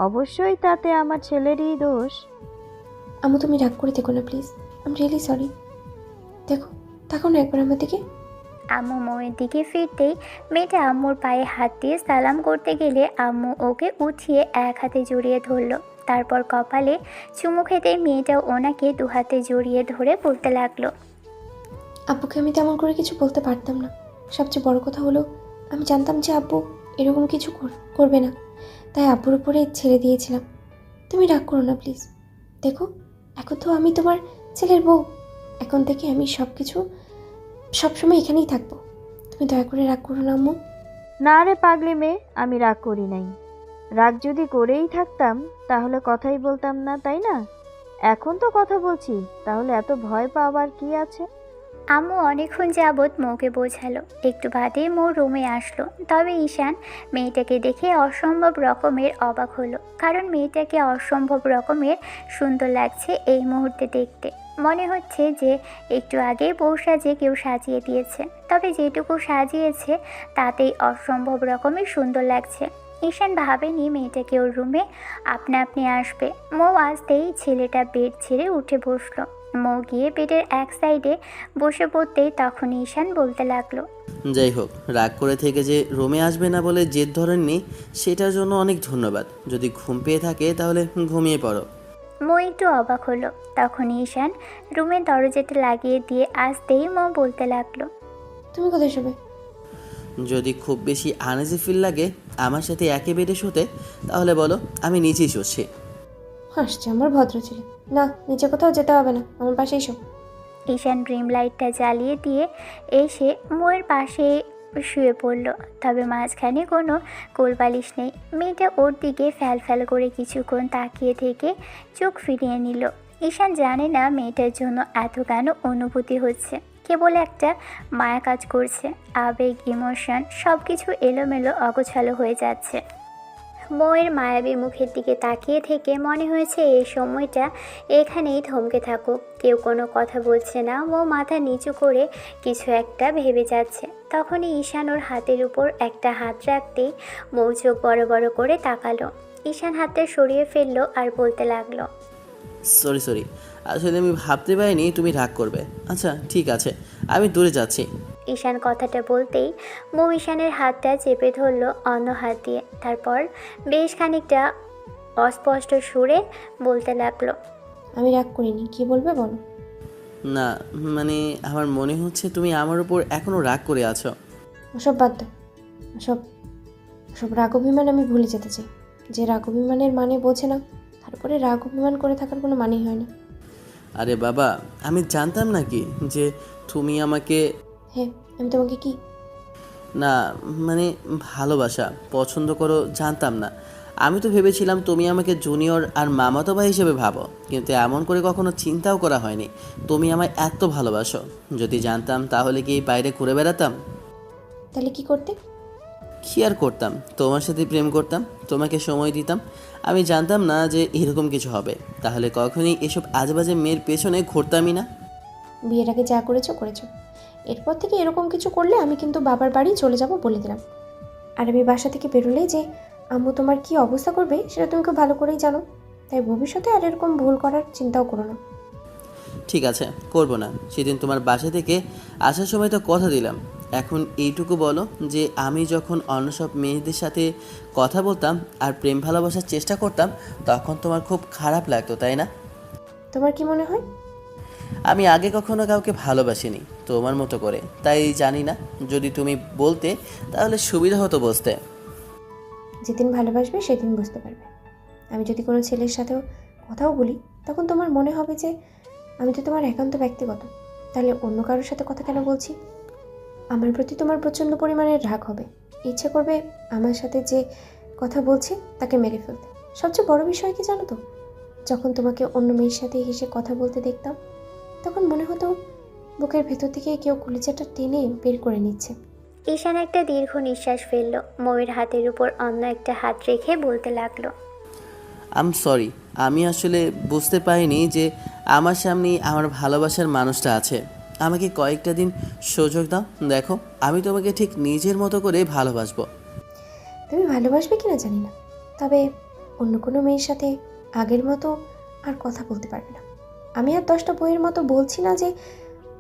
অবশ্যই তাতে আমার ছেলেরই দোষ। আম্মু তুমি রাগ করে দেখো না please, I am really sorry. দেখো তাকাও না একবার আমার দিকে। আম্মু মৌয়ের দিকে ফিরতেই মেয়েটা আম্মুর পায়ে হাত দিয়ে সালাম করতে গেলে আম্মু ওকে উঠিয়ে এক হাতে জড়িয়ে ধরলো। তারপর কপালে চুমু খেতে মেয়েটাও ওনাকে দু হাতে জড়িয়ে ধরে বলতে লাগলো। আব্বুকে আমি তেমন করে কিছু বলতে পারতাম না। সবচেয়ে বড় কথা হলো আমি জানতাম যে আব্বু এরকম কিছু করবে না, তাই আব্বুর উপরে ছেড়ে দিয়েছিলাম। তুমি রাগ করো না প্লিজ। দেখো এখন তো আমি তোমার ছেলের বউ, এখন থেকে আমি সবসময় এখানেই থাকবো। তুমি দয়া করে রাগ করো না আম্মু। না রে পাগলি মেয়ে, আমি রাগ করি নাই। রাগ যদি করেই থাকতাম তাহলে কথাই বলতাম না, তাই না? এখন তো কথা বলছি, তাহলে এত ভয় পাওয়ার কি আছে? আম্মু অনেকক্ষণ যাবৎ মৌকে বোঝালো। একটু বাদে মৌ রুমে আসলো। তবে ঈশান মেয়েটাকে দেখে অসম্ভব রকমের অবাক হলো, কারণ মেয়েটাকে অসম্ভব রকমের সুন্দর লাগছে এই মুহূর্তে দেখতে। মনে হচ্ছে যে একটু আগে বউ সাজে কেউ সাজিয়ে দিয়েছে, তবে যেটুকু সাজিয়েছে তাতেই অসম্ভব রকমের সুন্দর লাগছে। ঈশান ভাবেনি মেয়েটাকে ওর রুমে আপনা আপনি আসবে। মৌ আসতেই ছেলেটা বেড ছেড়ে উঠে বসলো। মৌ গিয়ে বেডের এক সাইডে বসে পড়তেই তখন ঈশান বলতে লাগলো। যাই হোক, রাগ করে থেকে যে রুমে আসবে না বলে জেদ ধরেননি, সেটার জন্য অনেক ধন্যবাদ। যদি ঘুম পেয়ে থাকে তাহলে ঘুমিয়ে পড়ো। মৌ একটু অবাক হলো। তখন ঈশান রুমের দরজাটা লাগিয়ে দিয়ে আসতেই মৌ বলতে লাগলো। তুমি কোথায় শোবে? যদি খুব বেশি আনইজি ফিল লাগে আমার সাথে একই বেডে শুতে, তাহলে বলো, আমি নিচেই শুচ্ছি। হাসছে আমার ভদ্র ছেলে। না নিচে কোথাও যেতে হবে না, আমার পাশে এসো। ঈশান ড্রিম লাইটটা জ্বালিয়ে দিয়ে এসে মৌয়ের পাশে শুয়ে পড়ল। তবে মাঝখানে কোনো কোলবালিশ নেই। মেয়েটা ওর দিকে ফ্যাল ফ্যাল করে কিছুক্ষণ তাকিয়ে থেকে চোখ ফিরিয়ে নিল। ঈশান জানে না মেয়েটার জন্য এত কেন অনুভূতি হচ্ছে। কেবল একটা মায়া কাজ করছে। আবেগ, ইমোশন সব কিছু এলোমেলো অগোছালো হয়ে যাচ্ছে। মৌয়ের মায়াবী মুখের দিকে তাকিয়ে থেকে মনে হয়েছে এই সময়টা এখানেই থমকে থাকুক। কেউ কোনো কথা বলছে না। মৌ মাথা নিচু করে কিছু একটা ভেবে যাচ্ছে। তখনই ঈশান ওর হাতের উপর একটা হাত রাখতেই মৌ চোখ বড় বড় করে তাকালো। ঈশান হাতটা সরিয়ে ফেললো আর বলতে লাগলো। সরি, আসলে আমি ভাবতে পারিনি তুমি রাগ করবে। আচ্ছা ঠিক আছে, আমি দূরে যাচ্ছি। ঈশান কথাটা বলতেই মৌ ঈশানের হাতটা চেপে ধরলো অন্য হাত দিয়ে। তারপর বেশ খানিকটা অস্পষ্ট সুরে বলতে লাগলো। আমি রাগ করিনি, কি বলবে বলো? না মানে আমার মনে হচ্ছে তুমি আমার উপর এখনো রাগ করে আছো। ওসব বাদ দাও। ওসব রাগ অভিমান আমি ভুলে যেতে চাই। যে রাগ অভিমানের মানে বোঝে না, তারপরে রাগ অভিমান করে থাকার কোনো মানেই হয় না। আরে বাবা, আমি জানতাম নাকি যে তুমি আমাকে হ্যাঁ আমি তোমাকে কি না মানে ভালোবাসা পছন্দ করো জানতাম না। আমি তো ভেবেছিলাম তুমি আমাকে জুনিয়র আর মামাতো ভাই হিসেবে ভাবো, কিন্তু এমন করে কখনো চিন্তাও করা হয়নি তুমি আমায় এত ভালোবাসো। যদি জানতাম তাহলে কি বাইরে ঘুরে বেড়াতাম? তাহলে কি করতে? কী আর করতাম, তোমার সাথে প্রেম করতাম, তোমাকে সময় দিতাম। আমি জানতাম না যে এরকম কিছু হবে, তাহলে কখনোই এসব আজেবাজে মেয়ের পেছনে ঘুরতামই না। বিয়ের আগে যা করেছো করেছো, এরপর থেকে এরকম কিছু করলে আমি কিন্তু বাবার বাড়ি চলে যাব বলে দিলাম। আর আমি বাসা থেকে বেরোলেই যে আম্মু তোমার কি অবস্থা করবে সেটা তুমি খুব ভালো করেই জানো, তাই ভবিষ্যতে আর এরকম ভুল করার চিন্তাও করো না। ঠিক আছে, করব না। সেদিন তোমার বাসা থেকে আসার সময় তো কথা দিলাম। এখন এইটুকু বলো যে আমি যখন অন্য সব মেয়েদের সাথে কথা বলতাম আর প্রেম ভালোবাসার চেষ্টা করতাম, তখন তোমার খুব খারাপ লাগতো, তাই না? তোমার কি মনে হয়? আমি আগে কখনো কাউকে ভালোবাসিনি তোমার মতো করে, তাই জানি না। যদি তুমি বলতে তাহলে সুবিধা হতো বুঝতে। যেদিন ভালোবাসবে সেদিন বুঝতে পারবে। আমি যদি কোনো ছেলের সাথেও কথাও বলি, তখন তোমার মনে হবে যে আমি তো তোমার একান্ত ব্যক্তিগত, তাহলে অন্য কারোর সাথে কথা কেন বলছি? আমার প্রতি তোমার প্রচণ্ড পরিমাণে রাগ হবে, ইচ্ছে করবে আমার সাথে যে কথা বলছে তাকে মেরে ফেলতে। সবচেয়ে বড় বিষয় কি জানো তো, যখন তোমাকে অন্য মেয়ের সাথে হেসে কথা বলতে দেখতাম, তখন মনে হতো বুকের ভেতর থেকে কেউ কলিজাটা টেনে বের করে নিচ্ছে। ঈশান একটা দীর্ঘ নিঃশ্বাস ফেলল, মৌয়ের হাতের উপর অন্য একটা হাত রেখে বলতে লাগলো। সরি, আমি আসলে বুঝতে পারিনি যে আমার সামনেই আমার ভালোবাসার মানুষটা আছে। আমাকে কয়েকটা দিন সুযোগ দাও, দেখো আমি তোমাকে ঠিক নিজের মতো করে ভালোবাসবো। তুমি ভালোবাসবে কিনা জানি না, তবে অন্য কোনো মেয়ের সাথে আগের মতো আর কথা বলতে পারবে না। আমি আর 10টা বইয়ের মতো বলছি না যে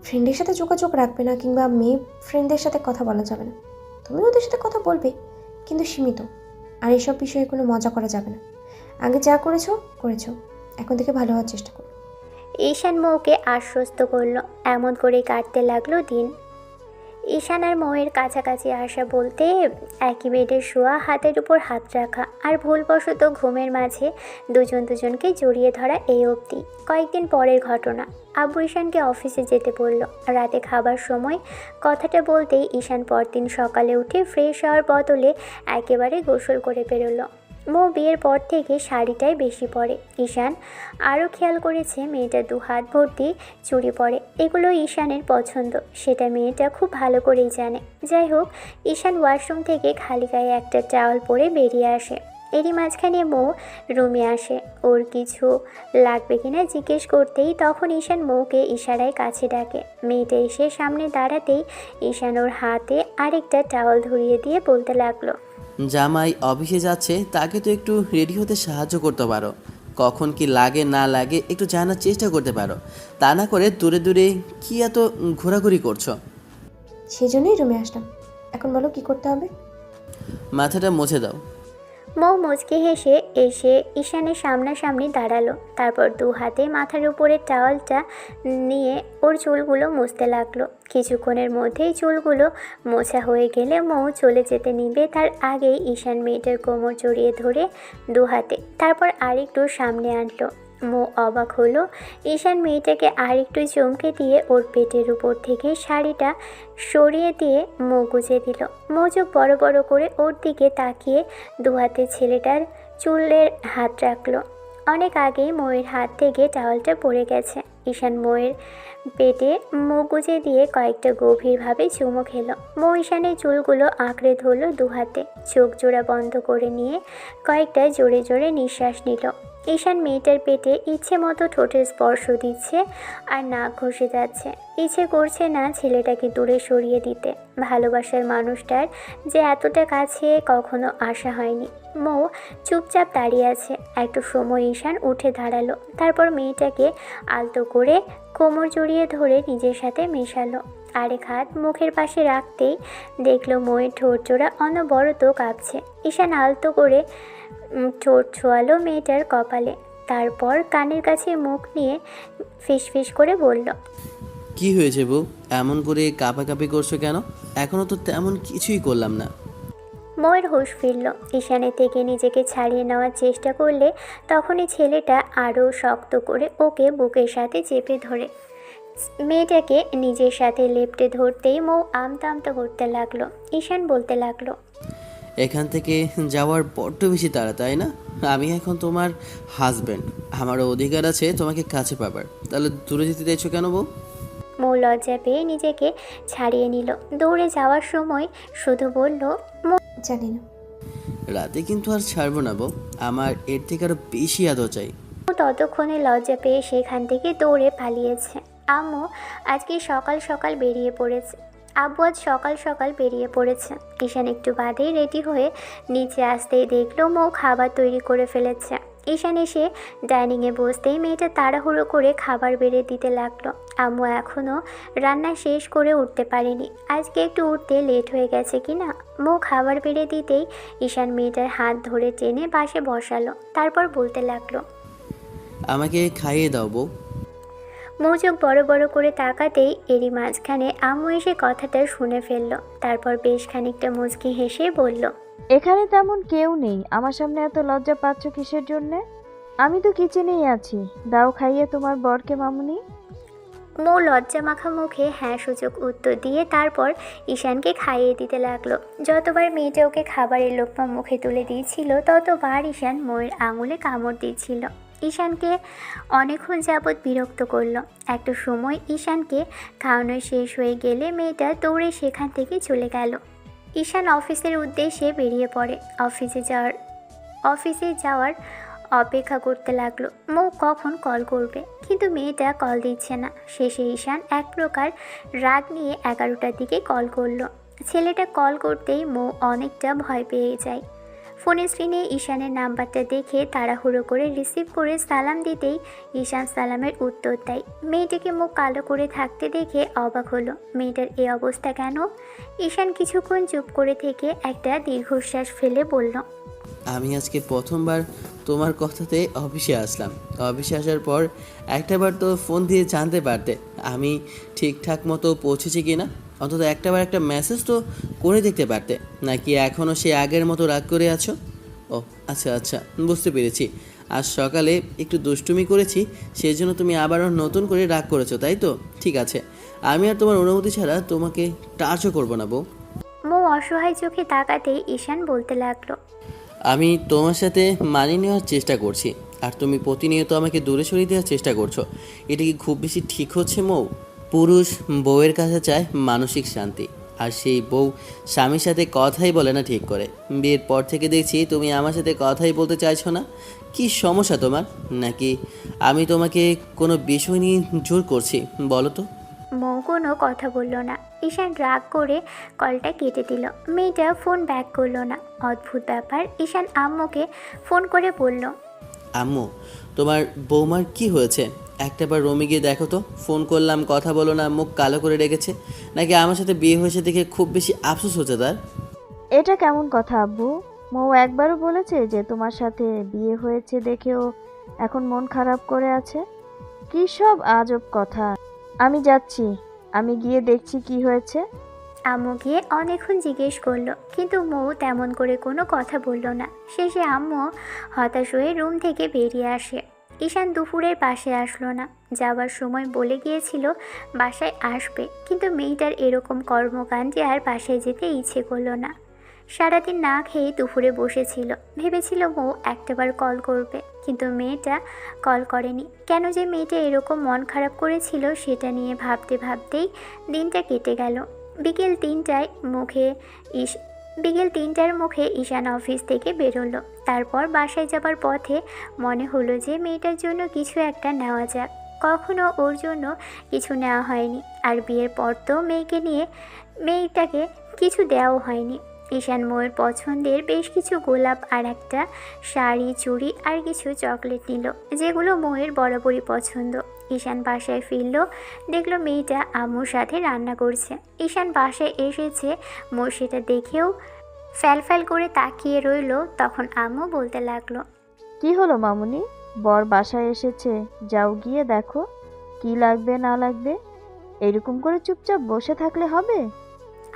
ফ্রেন্ডের সাথে যোগাযোগ রাখবে না কিংবা মেয়ে ফ্রেন্ডদের সাথে কথা বলা যাবে না। তুমি ওদের সাথে কথা বলবে, কিন্তু সীমিত। আর এসব বিষয়ে কোনো মজা করা যাবে না। আগে যা করেছো করেছো, এখন থেকে ভালো হওয়ার চেষ্টা করো। ঈশান মৌকে আশ্বস্ত করলো। এমন করেই কাটতে লাগলো দিন। ঈশান আর মৌয়ের কাছাকাছি আসা বলতে একই বেডে শোয়া, হাতের উপর হাত রাখা, আর ভুলবশত ঘুমের মাঝে দুজনকে জড়িয়ে ধরা, এই অবধি। কয়েকদিন পরের ঘটনা। আব্বু ঈশানকে অফিসে যেতে বলল। রাতে খাবার সময় কথাটা বলতেই ঈশান পরদিন সকালে উঠে ফ্রেশ হওয়ার বদলে একেবারে গোসল করে বেরোলো। মৌ বিয়ের পর থেকে শাড়িটাই বেশি পরে। ঈশান আরও খেয়াল করেছে মেয়েটা 2 হাত ভর্তি চুড়ি পরে। এগুলো ঈশানের পছন্দ, সেটা মেয়েটা খুব ভালো করেই জানে। যাই হোক, ঈশান ওয়াশরুম থেকে খালি গায়ে একটা টাওয়াল পরে বেরিয়ে আসে। এরই মাঝখানে মৌ রুমে আসে। ওর কিছু লাগবে কিনা জিজ্ঞেস করতেই তখন ঈশান মৌকে ইশারায় কাছে ডাকে। মেয়েটা এসে সামনে দাঁড়াতেই ঈশান ওর হাতে আরেকটা টাওয়াল ধরিয়ে দিয়ে বলতে লাগলো। জামাই অফিসে যাচ্ছে, তাকে তো একটু রেডি হতে সাহায্য করতে পারো। কখন কি লাগে না লাগে একটু জানার চেষ্টা করতে পারো। তা না করে দূরে দূরে কি এত ঘোরাঘুরি করছো? সেজন্যই রুমে আসলাম। এখন বলো কি করতে হবে? মাথাটা মুছে দাও। মৌ মুচকি হেসে এসে ঈশানের সামনাসামনি দাঁড়ালো। তারপর 2 হাতে মাথার উপরে টাওয়ালটা নিয়ে ওর চুলগুলো মুছতে লাগলো। কিছুক্ষণের মধ্যেই চুলগুলো মোছা হয়ে গেলে মৌ চলে যেতে নিবে, তার আগেই ঈশান মেয়েটার কোমর জড়িয়ে ধরে 2 হাতে, তারপর আরেকটু সামনে আনলো। মৌ অবাক হলো। ঈশান মেয়েটাকে আরেকটু চমকে দিয়ে ওর পেটের উপর থেকে শাড়িটা সরিয়ে দিয়ে মুখ গুজে দিল। মৌ চোখ বড় বড় করে ওর দিকে তাকিয়ে 2 হাতে ছেলেটার চুলের হাত রাখলো। অনেক আগেই মৌয়ের হাত থেকে টাওয়ালটা পড়ে গেছে। ঈশান মৌয়ের পেটে মুখ গুজে দিয়ে কয়েকটা গভীরভাবে চুমো খেলো। মৌ ঈশানের চুলগুলো আঁকড়ে ধরলো 2 হাতে, চোখ জোড়া বন্ধ করে নিয়ে কয়েকটা জোরে জোরে নিঃশ্বাস নিল। ঈশান মেয়েটার পেটে ইচ্ছে মতো ঠোঁটের স্পর্শ দিচ্ছে আর নাক ঘষে যাচ্ছে। ইচ্ছে করছে না ছেলেটাকে দূরে সরিয়ে দিতে। ভালোবাসার মানুষটার যে এতটা কাছে কখনো আসা হয়নি। মৌ চুপচাপ দাঁড়িয়ে আছে। একটু সময় ঈশান উঠে দাঁড়ালো, তারপর মেয়েটাকে আলতো করে কোমর জড়িয়ে ধরে নিজের সাথে মেশালো। আরেক হাত মুখের পাশে রাখতেই দেখলো মৌয়ের ঠোঁট জোড়া অনবরত কাঁপছে। ঈশান আলতো করে ঠোঁট ছোঁয়ালো মেয়েটার কপালে, তারপর কানের কাছে মুখ নিয়ে ফিসফিস করে বলল। কি হয়েছে বউ, এমন করে কাঁপাকাঁপি করছো কেন? এখনো তো তেমন কিছুই করলাম না। মৌয়ের হুঁশ ফিরল। ঈশানের থেকে নিজেকে ছাড়িয়ে নেওয়ার চেষ্টা করলে তখনই ছেলেটা আরও শক্ত করে ওকে বুকের সাথে চেপে ধরে মেয়েটাকে নিজের সাথে লেপ্টে ধরতেই মৌ আমতা আমতা করতে লাগলো। ঈশান বলতে লাগলো। এখান থেকে যাওয়ার বড্ড বেশি তাড়া, তাই না? আমি এখন তোমার হাজব্যান্ড, আমারও অধিকার আছে তোমাকে কাছে পাবার। তাহলে দূরে যেতে চাইছো কেন বউ? মৌ লজ্জা পেয়ে নিজেকে ছাড়িয়ে নিল। দৌড়ে যাওয়ার সময় শুধু বলল, জানি না। রাতে কিন্তু আর ছাড়বো না বউ, আমার এর থেকে আরো বেশি আদর চাই। ততক্ষণে লজ্জা পেয়ে সেখান থেকে দৌড়ে পালিয়েছে। আম্মু আজকে সকাল সকাল বেরিয়ে পড়েছে। আব্বু আজ সকাল সকাল বেরিয়ে পড়েছে। ঈশান একটু বাদেই রেডি হয়ে নিচে আসতেই দেখলো মৌ খাবার তৈরি করে ফেলেছে। ঈশান এসে ডাইনিংয়ে বসতেই মেয়েটা তাড়াহুড়ো করে খাবার বেড়ে দিতে লাগলো। আম্মু এখনও রান্না শেষ করে উঠতে পারেনি, আজকে একটু উঠতে লেট হয়ে গেছে কিনা। মৌ খাবার বেড়ে দিতেই ঈশান মেয়েটার হাত ধরে টেনে পাশে বসালো, তারপর বলতে লাগলো, আমাকে খাইয়ে দাও বউ। মৌ চোখ বড় বড় করে তাকাতেই এরই মাঝখানে আম্মু এসে কথাটা শুনে ফেললো। তারপর বেশ খানিকটা মুচকি হেসে বলল, এখানে তেমন কেউ নেই, আমার সামনে এত লজ্জা পাচ্ছ কিসের জন্যে? আমি তো কিচেনেই আছি, দাও খাইয়ে তোমার বরকে মামুনি। মৌ লজ্জা মাখা মুখে হ্যাঁ সূচক উত্তর দিয়ে তারপর ঈশানকে খাইয়ে দিতে লাগলো। যতবার মেয়েটা ওকে খাবারের লোকমা মুখে তুলে দিয়েছিল ততবার ঈশান মৌয়ের আঙুলে কামড় দিয়েছিল। ঈশানকে অনেকক্ষণ যাবৎ বিরক্ত করলো। একটা সময় ঈশানকে খাওয়ানো শেষ হয়ে গেলে মেয়েটা দৌড়ে সেখান থেকে চলে গেল। ঈশান অফিসের উদ্দেশ্যে বেরিয়ে পড়ে। অফিসে যাওয়ার অপেক্ষা করতে লাগলো মৌ কখন কল করবে, কিন্তু মেয়েটা কল দিচ্ছে না। শেষে ঈশান এক প্রকার রাগ নিয়ে 11টার দিকে কল করলো। ছেলেটা কল করতেই মৌ অনেকটা ভয় পেয়ে যায়। ফোনের স্ক্রিনে ঈশানের নাম্বারটা দেখে তাড়াহুড়ো করে রিসিভ করে সালাম দিতেই ঈশান সালামের উত্তর দেয়। মেয়েটাকে মুখ কালো করে থাকতে দেখে অবাক হলো, মেয়েটার এই অবস্থা কেন? ঈশান কিছুক্ষণ চুপ করে থেকে একটা দীর্ঘশ্বাস ফেলে বলল, আমি আজকে প্রথমবার তোমার কথাতে অফিসে আসলাম। অফিসে আসার পর একটাবার তো ফোন দিয়ে জানতে পারতে আমি ঠিকঠাক মতো পৌঁছেছি কি না। অন্তত একটাবার একটা মেসেজ তো করে দেখতে পারতে, নাকি এখনও সে আগের মতো রাগ করে আছো? ও আচ্ছা আচ্ছা, বুঝতে পেরেছি। আজ সকালে একটু দুষ্টুমি করেছি, সেই জন্য তুমি আবারও নতুন করে রাগ করেছো, তাই তো? ঠিক আছে, আমি আর তোমার অনুমতি ছাড়া তোমাকে টাচও করবো না বউ। মৌ অসহায় চোখে তাকাতেই ঈশান বলতে লাগলো, আমি তোমার সাথে মানিয়ে নেওয়ার চেষ্টা করছি, আর তুমি প্রতিনিয়ত আমাকে দূরে সরিয়ে দেওয়ার চেষ্টা করছো। এটা কি খুব বেশি ঠিক হচ্ছে মৌ? পুরুষ বউয়ের কাছে চায় মানসিক শান্তি, আর সেই বউ স্বামীর সাথে কথাই বলে না ঠিক করে। বিয়ের পর থেকে দেখছি তুমি আমার সাথে কথাই বলতে চাইছো না। কি সমস্যা তোমার? নাকি আমি তোমাকে কোনো বিষয় নিয়ে জোর করছি? বলো তো। মৌ কোনো কথা বলল না। ঈশান রাগ করে কলটা কেটে দিল। মেয়েটা ফোন ব্যাক করলো না। অদ্ভুত ব্যাপার। ঈশান আম্মুকে ফোন করে বলল, আম্মু, তোমার বৌমার কি হয়েছে? একটাবার রুমে গিয়ে দেখো তো। ফোন করলাম, কথা বলো না, মুখ কালো করে রেখেছে। নাকি আমার সাথে বিয়ে হয়েছে দেখে খুব বেশি আফসোস হচ্ছে তার? এটা কেমন কথা আব্বু? মৌ একবারও বলেছে যে তোমার সাথে বিয়ে হয়েছে দেখেও এখন মন খারাপ করে আছে? কি সব আজব কথা। আমি যাচ্ছি, আমি গিয়ে দেখছি কি হয়েছে। আম্মু গিয়ে অনেকক্ষণ জিজ্ঞেস করলো, কিন্তু মৌ তেমন করে কোনো কথা বলল না। শেষে আম্মু হতাশ হয়ে রুম থেকে বেরিয়ে আসে। ঈশান দুপুরের বাসায় আসলো না। যাওয়ার সময় বলে গিয়েছিল বাসায় আসবে, কিন্তু মেয়েটার এরকম কর্মকাণ্ডে আর বাসায় যেতে ইচ্ছে করলো না। সারাদিন না খেয়ে দুপুরে বসেছিল। ভেবেছিল মৌ একটাবার কল করবে, কিন্তু মেয়েটা কল করেনি। কেন যে মেয়েটা এরকম মন খারাপ করেছিল সেটা নিয়ে ভাবতে ভাবতেই দিনটা কেটে গেল। বিকেল 3টার মুখে ঈশান অফিস থেকে বেরোলো। তারপর বাসায় যাবার পথে মনে হলো যে মেয়েটার জন্য কিছু একটা নেওয়া যাক। কখনো ওর জন্য কিছু নেওয়া হয়নি, আর বিয়ের পর তো মেয়েটাকে কিছু দেওয়াও হয়নি। ঈশান মৌয়ের পছন্দের বেশ কিছু গোলাপ আর একটা শাড়ি, চুড়ি আর কিছু চকলেট নিল, যেগুলো মৌয়ের বরাবরই পছন্দ। ঈশান বাসায় ফিরল, দেখলো মেয়েটা আম্মুর সাথে রান্না করছে। ঈশান বাসায় এসেছে, মৌ সেটা দেখেও ফ্যাল করে তাকিয়ে রইল। তখন আম্মু বলতে লাগলো, কি হলো মামুনি? বর বাসায় এসেছে, যাও গিয়ে দেখো কি লাগবে না লাগবে। এরকম করে চুপচাপ বসে থাকলে হবে?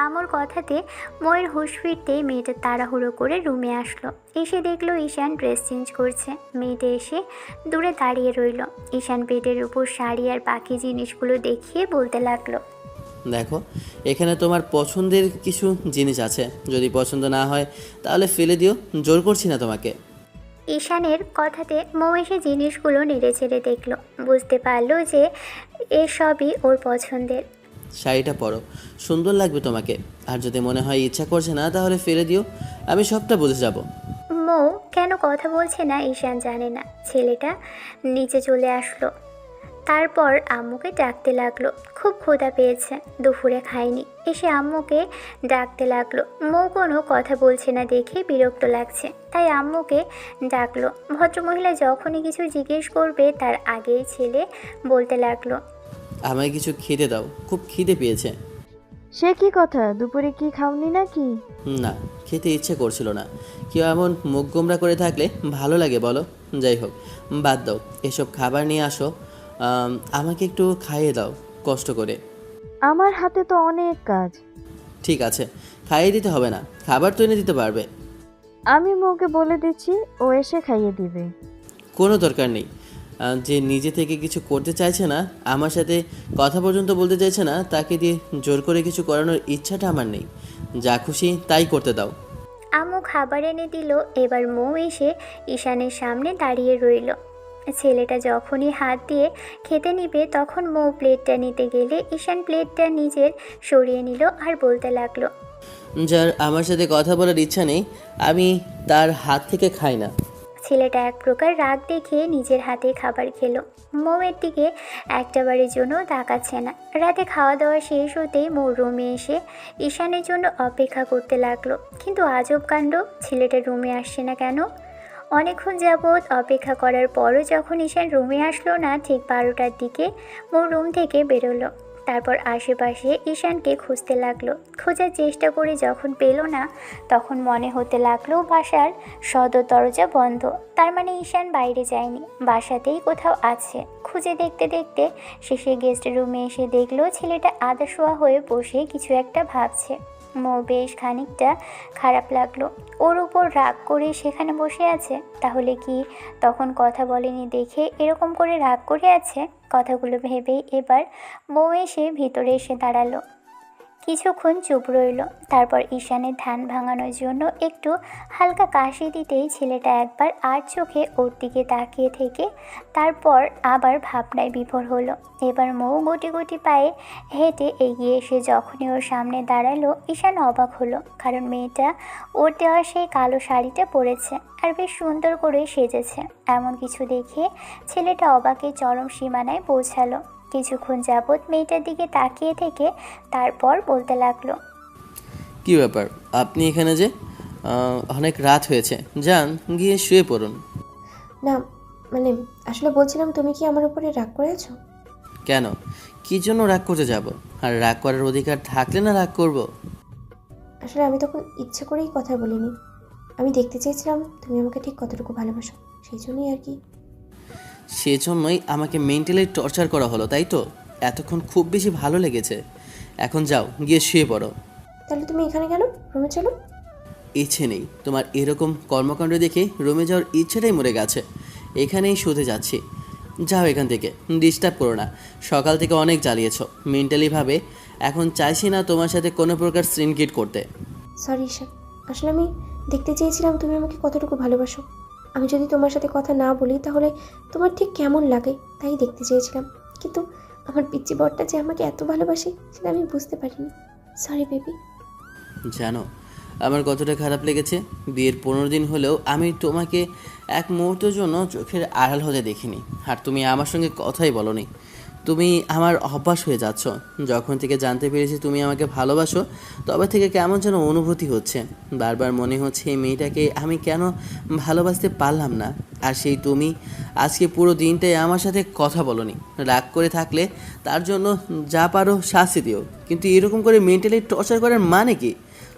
আমুর কথাতে ময়ের হুঁশ ফিরতেই মেয়েটা তাড়াহুড়ো করে রুমে আসলো। এসে দেখলো ঈশান ড্রেস চেঞ্জ করছে। মেয়েটা এসে দূরে দাঁড়িয়ে রইল। ঈশান বেডের উপর শাড়ি আর বাকি জিনিসগুলো দেখিয়ে বলতে লাগলো, দেখো, এখানে তোমার পছন্দের কিছু জিনিস আছে। যদি পছন্দ না হয় তাহলে ফেলে দিও, জোর করছি না তোমাকে। ঈশানের কথাতে মৌ এসে জিনিসগুলো নেড়ে চেড়ে দেখলো। বুঝতে পারলো যে এসবই ওর পছন্দের। শাড়িটা পরো, সুন্দর লাগবে তোমাকে। আর যদি মনে হয় ইচ্ছা করছে না তাহলে ফেলে দিও, আমি সবটা বুঝে যাব। মৌ কেন কথা বলছে না ঈশান জানে না। ছেলেটা নিচে চলে আসলো। তারপর আম্মুকে ডাকতে লাগলো। খুব ক্ষুধা পেয়েছে, দুপুরে খায়নি। এসে আম্মুকে ডাকতে লাগলো। মৌ কোনো কথা বলছে না দেখে বিরক্ত লাগছে, তাই আম্মুকে ডাকলো। ভদ্রমহিলা যখনই কিছু জিজ্ঞেস করবে তার আগেই ছেলে বলতে লাগলো, আমায় কিছু খেতে দাও, খুব খিদে পেয়েছে। সে কি কথা, দুপুরে কি খাওনি নাকি? না, খেতে ইচ্ছে করছিল না। কেউ এমন মুখ গোমরা করে থাকলে ভালো লাগে বলো? যাই হোক, বাদ দাও, এসব খাবার নিয়ে আসো। আমাকে একটু খাইয়ে দাও কষ্ট করে। আমার হাতে তো অনেক কাজ। ঠিক আছে, খাইয়ে দিতে হবে না, খাবার তো এনে দিতে পারবে। আমি মৌকে বলে দিচ্ছি, ও এসে খাইয়ে দিবে। কোনো দরকার নেই। যে নিজে থেকে কিছু করতে চাইছে না, আমার সাথে কথা পর্যন্ত বলতে চাইছে না, তাকে দিয়ে জোর করে কিছু করানোর ইচ্ছাটা আমার নেই। যা খুশি তাই করতে দাও। আম্মু খাবার এনে দিল। এবার মৌ এসে ঈশানের সামনে দাঁড়িয়ে রইল। ছেলেটা যখনই হাত দিয়ে খেতে নিবে তখন মৌ প্লেটটা নিতে গেলে ঈশান প্লেটটা নিজের সরিয়ে নিল আর বলতে লাগলো, যার আমার সাথে কথা বলার ইচ্ছা নেই, আমি তার হাত থেকে খাই না। ছেলেটা এক প্রকার রাগ দেখিয়ে নিজের হাতে খাবার খেলো। মৌয়ের দিকে একটাবারের জন্য তাকাচ্ছে না। রাতে খাওয়া দাওয়া শেষ হতেই মৌ রুমে এসে ঈশানের জন্য অপেক্ষা করতে লাগলো। কিন্তু আজব কাণ্ড, ছেলেটা রুমে আসছে না কেন? অনেকক্ষণ যাবৎ অপেক্ষা করার পরও যখন ঈশান রুমে আসলো না, ঠিক 12টার দিকে মৌ রুম থেকে বেরোলো। তারপর আশেপাশে ঈশানকে খুঁজতে লাগলো। খোঁজার চেষ্টা করে যখন পেল না, তখন মনে হতে লাগলো বাসার সদর দরজা বন্ধ। তার মানে ঈশান বাইরে যায়নি, বাসাতেই কোথাও আছে। খুঁজে দেখতে দেখতে শেষে গেস্ট রুমে এসে দেখলো ছেলেটা আদাশোয়া হয়ে বসে কিছু একটা ভাবছে। মৌ বেশ খানিকটা খারাপ লাগলো। ওর উপর রাগ করে সেখানে বসে আছে, তাহলে কি তখন কথা বলেনি দেখে এরকম করে রাগ করে আছে? কথাগুলো ভেবেই এবার মৌ এসে ভিতরে এসে দাঁড়ালো। কিছুক্ষণ চুপ রইল। তারপর ঈশানের ধ্যান ভাঙানোর জন্য একটু হালকা কাশি দিতেই ছেলেটা একবার আর চোখে ওর দিকে তাকিয়ে থেকে তারপর আবার ভাবনায় বিভোর হলো। এবার মৌ গুটি গুটি পায়ে হেঁটে এগিয়ে এসে যখনই ওর সামনে দাঁড়ালো, ঈশান অবাক হলো, কারণ মেয়েটা ওর দেওয়া সেই কালো শাড়িটা পরেছে আর বেশ সুন্দর করে সেজেছে। এমন কিছু দেখে ছেলেটা অবাকের চরম সীমানায় পৌঁছালো। কিছুক্ষণ যাবৎ মেয়েটার দিকে তাকিয়ে থেকে তারপর বলতে লাগলো, কি ব্যাপার, আপনি এখানে যে? অনেক রাত হয়েছে, যান গিয়ে শুয়ে পড়ুন। না মানে আসলে বলছিলাম, তুমি কি আমার উপরে রাগ করে আছো? কেন, কী জন্য রাগ করতে যাব? আর রাগ করার অধিকার থাকলে না রাগ করব? আসলে আমি তখন ইচ্ছে করেই কথা বলিনি। আমি দেখতে চেয়েছিলাম তুমি আমাকে ঠিক কতটুকু ভালোবাসো, সেই জন্যই আর কি। সেজন্যই আমাকে মেন্টালি টর্চার করা হলো, তাই তো? এতক্ষণ খুব বেশি ভালো লেগেছে, এখন যাও গিয়ে শুয়ে পড়ো। তাহলে তুমি এখানে কেন? রুমে চলো। ইচ্ছে নেই, তোমার এরকম কর্মকাণ্ড দেখে রুমে যাওয়ার ইচ্ছেটাই মরে গেছে। এখানেই শুতে যাচ্ছি, যাও এখান থেকে, ডিস্টার্ব করো না। সকাল থেকে অনেক জ্বালিয়েছ মেন্টালিভাবে, এখন চাইছি না তোমার সাথে কোনো প্রকার সিনকিট করতে। সরি ঈশান, আসলে আমি দেখতে চেয়েছিলাম তুমি আমাকে কতটুকু ভালোবাসো। আমি যদি তোমার সাথে কথা না বলি তাহলে তোমার ঠিক কেমন লাগে তাই দেখতে চেয়েছিলাম। কিন্তু আমার পিচ্চি বরটা যে আমাকে এত ভালোবাসে সেটা আমি বুঝতে পারিনি। Sorry baby. জানো আমার কতটা খারাপ লেগেছে? বিয়ের 15 দিন হলেও আমি তোমাকে এক মুহূর্তের জন্য চোখের আড়াল হতে দেখিনি, আর তুমি আমার সঙ্গে কথাই বলোনি। তুমি আমার অভ্যাস হয়ে যাচ্ছ। যখন থেকে জানতে পেরেছি তুমি আমাকে ভালোবাসো, তবে থেকে কেমন যেন অনুভূতি হচ্ছে। বারবার মনে হচ্ছে এই মেয়েটাকে আমি কেন ভালোবাসতে পারলাম না। আর সেই তুমি আজকে পুরো দিনটাই আমার সাথে কথা বলোনি। রাগ করে থাকলে তার জন্য যা পারো শাস্তি দিও, কিন্তু এরকম করে মেন্টালি টর্চার করার মানে কি?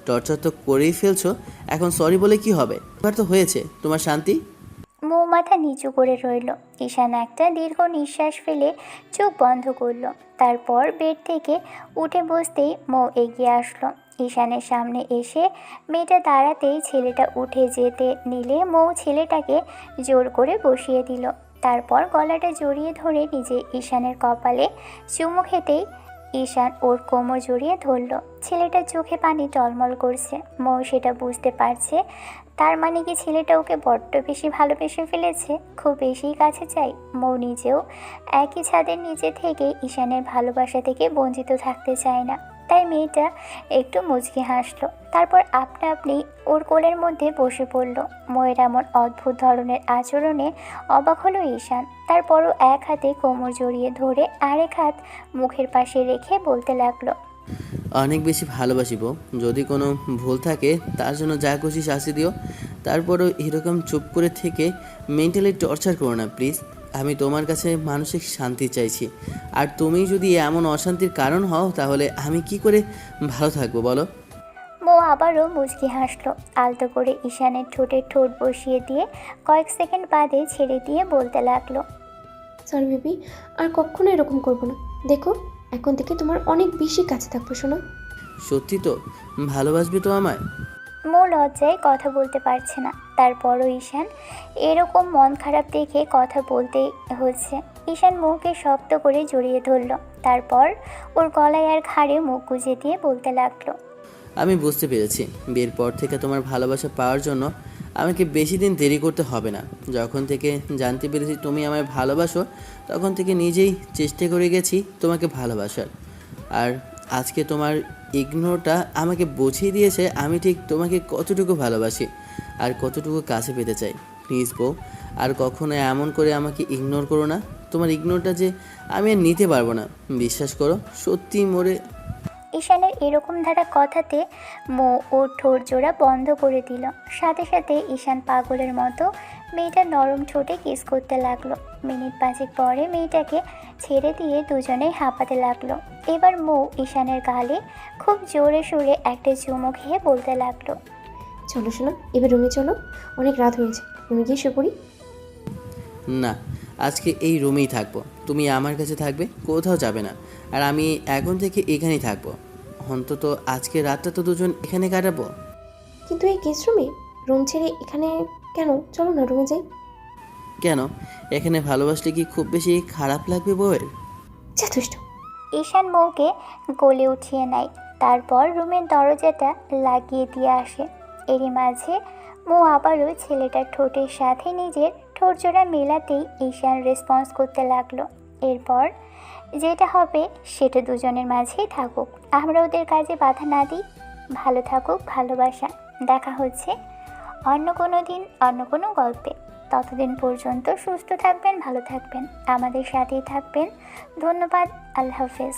টর্চার তো করেই ফেলছো, এখন সরি বলে কি হবে? এবার তো হয়েছে, তোমার শান্তি। মৌ মাথা নিচু করে রইল। ঈশান একটা দীর্ঘ নিঃশ্বাস ফেলে চোখ বন্ধ করল। তারপর বেড থেকে উঠে বসতেই মৌ এগিয়ে আসলো। ঈশানের সামনে এসে মেয়েটা দাঁড়াতেই ছেলেটা উঠে যেতে নিলে মৌ ছেলেটাকে জোর করে বসিয়ে দিল। তারপর গলাটা জড়িয়ে ধরে নিজে ঈশানের কপালে চুমু খেতেই ঈশান ওর কোমর জড়িয়ে ধরল। ছেলেটার চোখে পানি টলমল করছে। মৌ সেটা বুঝতে পারছে। তার মানে কি ছেলেটা ওকে বড্ড বেশি ভালোবেসে ফেলেছে, খুব বেশি কাছে চাই। মৌ নিজেও একই ছাদের নিচে থেকে ঈশানের ভালোবাসা থেকে বঞ্চিত থাকতে চায় না। তাই মেয়েটা একটু মুচকি হাসলো। তারপর আপনা আপনি ওর কোলের মধ্যে বসে পড়ল। ময়ের এমন অদ্ভুত ধরনের আচরণে অবাক হলো ঈশান। তারপরও এক হাতে কোমর জড়িয়ে ধরে আরেক হাত মুখের পাশে রেখে বলতে লাগলো, অনেক বেশি ভালোবাসিব। যদি কোনো ভুল থাকে তার জন্য যা খুশি শাস্তি দিও। তারপরও এরকম চুপ করে থেকে মেন্টালি টর্চার করো না প্লিজ। আমি তোমার কাছে মানসিক শান্তি চাইছি, আর তুমি যদি এমন অশান্তির কারণ হও তাহলে আমি কি করে ভালো থাকবো বলো? মো আবারও মুচকি হাসলো। আলতো করে ঈশানের ঠোঁটে ঠোঁট বসিয়ে দিয়ে কয়েক সেকেন্ড বাদে ছেড়ে দিয়ে বলতে লাগলো, সরি বেবি, আর কখনো এরকম করবো না। দেখো, এখন থেকে তোমার অনেক বেশি কাছে থাকবো শোনো। সত্যি তো ভালোবাসবে তো আমায়? মো লজ্জায় কথা বলতে পারছে না। তারপরও ঈশান এরকম মন খারাপ দেখে কথা বলতে হচ্ছে। ঈশান মুখকে শক্ত করে জড়িয়ে ধরল। তারপর ওর গলায় আর ঘাড়ে মুখ গুজে দিয়ে বলতে লাগলো, আমি বুঝতে পেরেছি, বিয়ের পর থেকে তোমার ভালোবাসা পাওয়ার জন্য আমাকে বেশি দিন দেরি করতে হবে না। যখন থেকে জানতে পেরেছি তুমি আমায় ভালোবাসো, তখন থেকে নিজেই চেষ্টা করে গেছি তোমাকে ভালোবাসার। আর আজকে তোমার ইগনোরটা আমাকে বুঝিয়ে দিয়েছে আমি ঠিক তোমাকে কতটুকু ভালোবাসি আর কতটুকু কাছে পেতে চাই। প্লিজ বউ, আর কখনো এমন করে আমাকে ইগনোর করো না। তোমার ইগনোরটা যে আমি আর নিতে পারবো না, বিশ্বাস করো। সত্যি মরে ঈশানের এরকম ধারা কথাতে মো ওর ঠোঁট জোড়া বন্ধ করে দিল। সাথে সাথে ঈশান পাগলের মতো মেয়েটার নরম ঠোঁটে কিস করতে লাগলো। মিনিট 5 পরে মেয়েটাকে ছেড়ে দিয়ে দুজনেই হাঁপাতে লাগলো। এবার মো ঈশানের গালে খুব জোরে সুরে একটা চুমু খেয়ে বলতে লাগলো, চলো শোনো, এবার রুমে চলো, অনেক রাত হয়েছে, রুমে গিয়ে শুয়ে পড়ি। না, আজকে এই রুমেই থাকবো। তুমি আমার কাছে থাকবে, কোথাও যাবে না। আর আমি এখন থেকে এখানেই থাকবো। অন্তত আজকে রাতটা তো দুজন এখানে কাটাবো। কিন্তু এই গেস্ট রুমে? রুম ছেড়ে এখানে কেন? চলো না রুমে যাই। কেন? এখানে ভালোবাসলে কি খুব বেশি খারাপ লাগবে বউয়ের? যথেষ্ট। ঈশান মৌকে কোলে উঠিয়ে নেয়। তারপর রুমের দরজাটা লাগিয়ে দিয়ে আসে। এরই মাঝে মৌ আবারও ছেলেটার ঠোঁটের সাথে নিজের ঠোঁট জোড়া মেলাতেই ঈশান রেসপন্স করতে লাগলো। এরপর যেটা হবে সেটা দুজনের মাঝেই থাকুক, আমরা ওদের কাজে বাধা না দিই। ভালো থাকুক ভালোবাসা। দেখা হচ্ছে অন্য কোনো দিন অন্য কোনো গল্পে। ততদিন পর্যন্ত সুস্থ থাকবেন, ভালো থাকবেন, আমাদের সাথেই থাকবেন। ধন্যবাদ। আল্লাহ হাফেজ।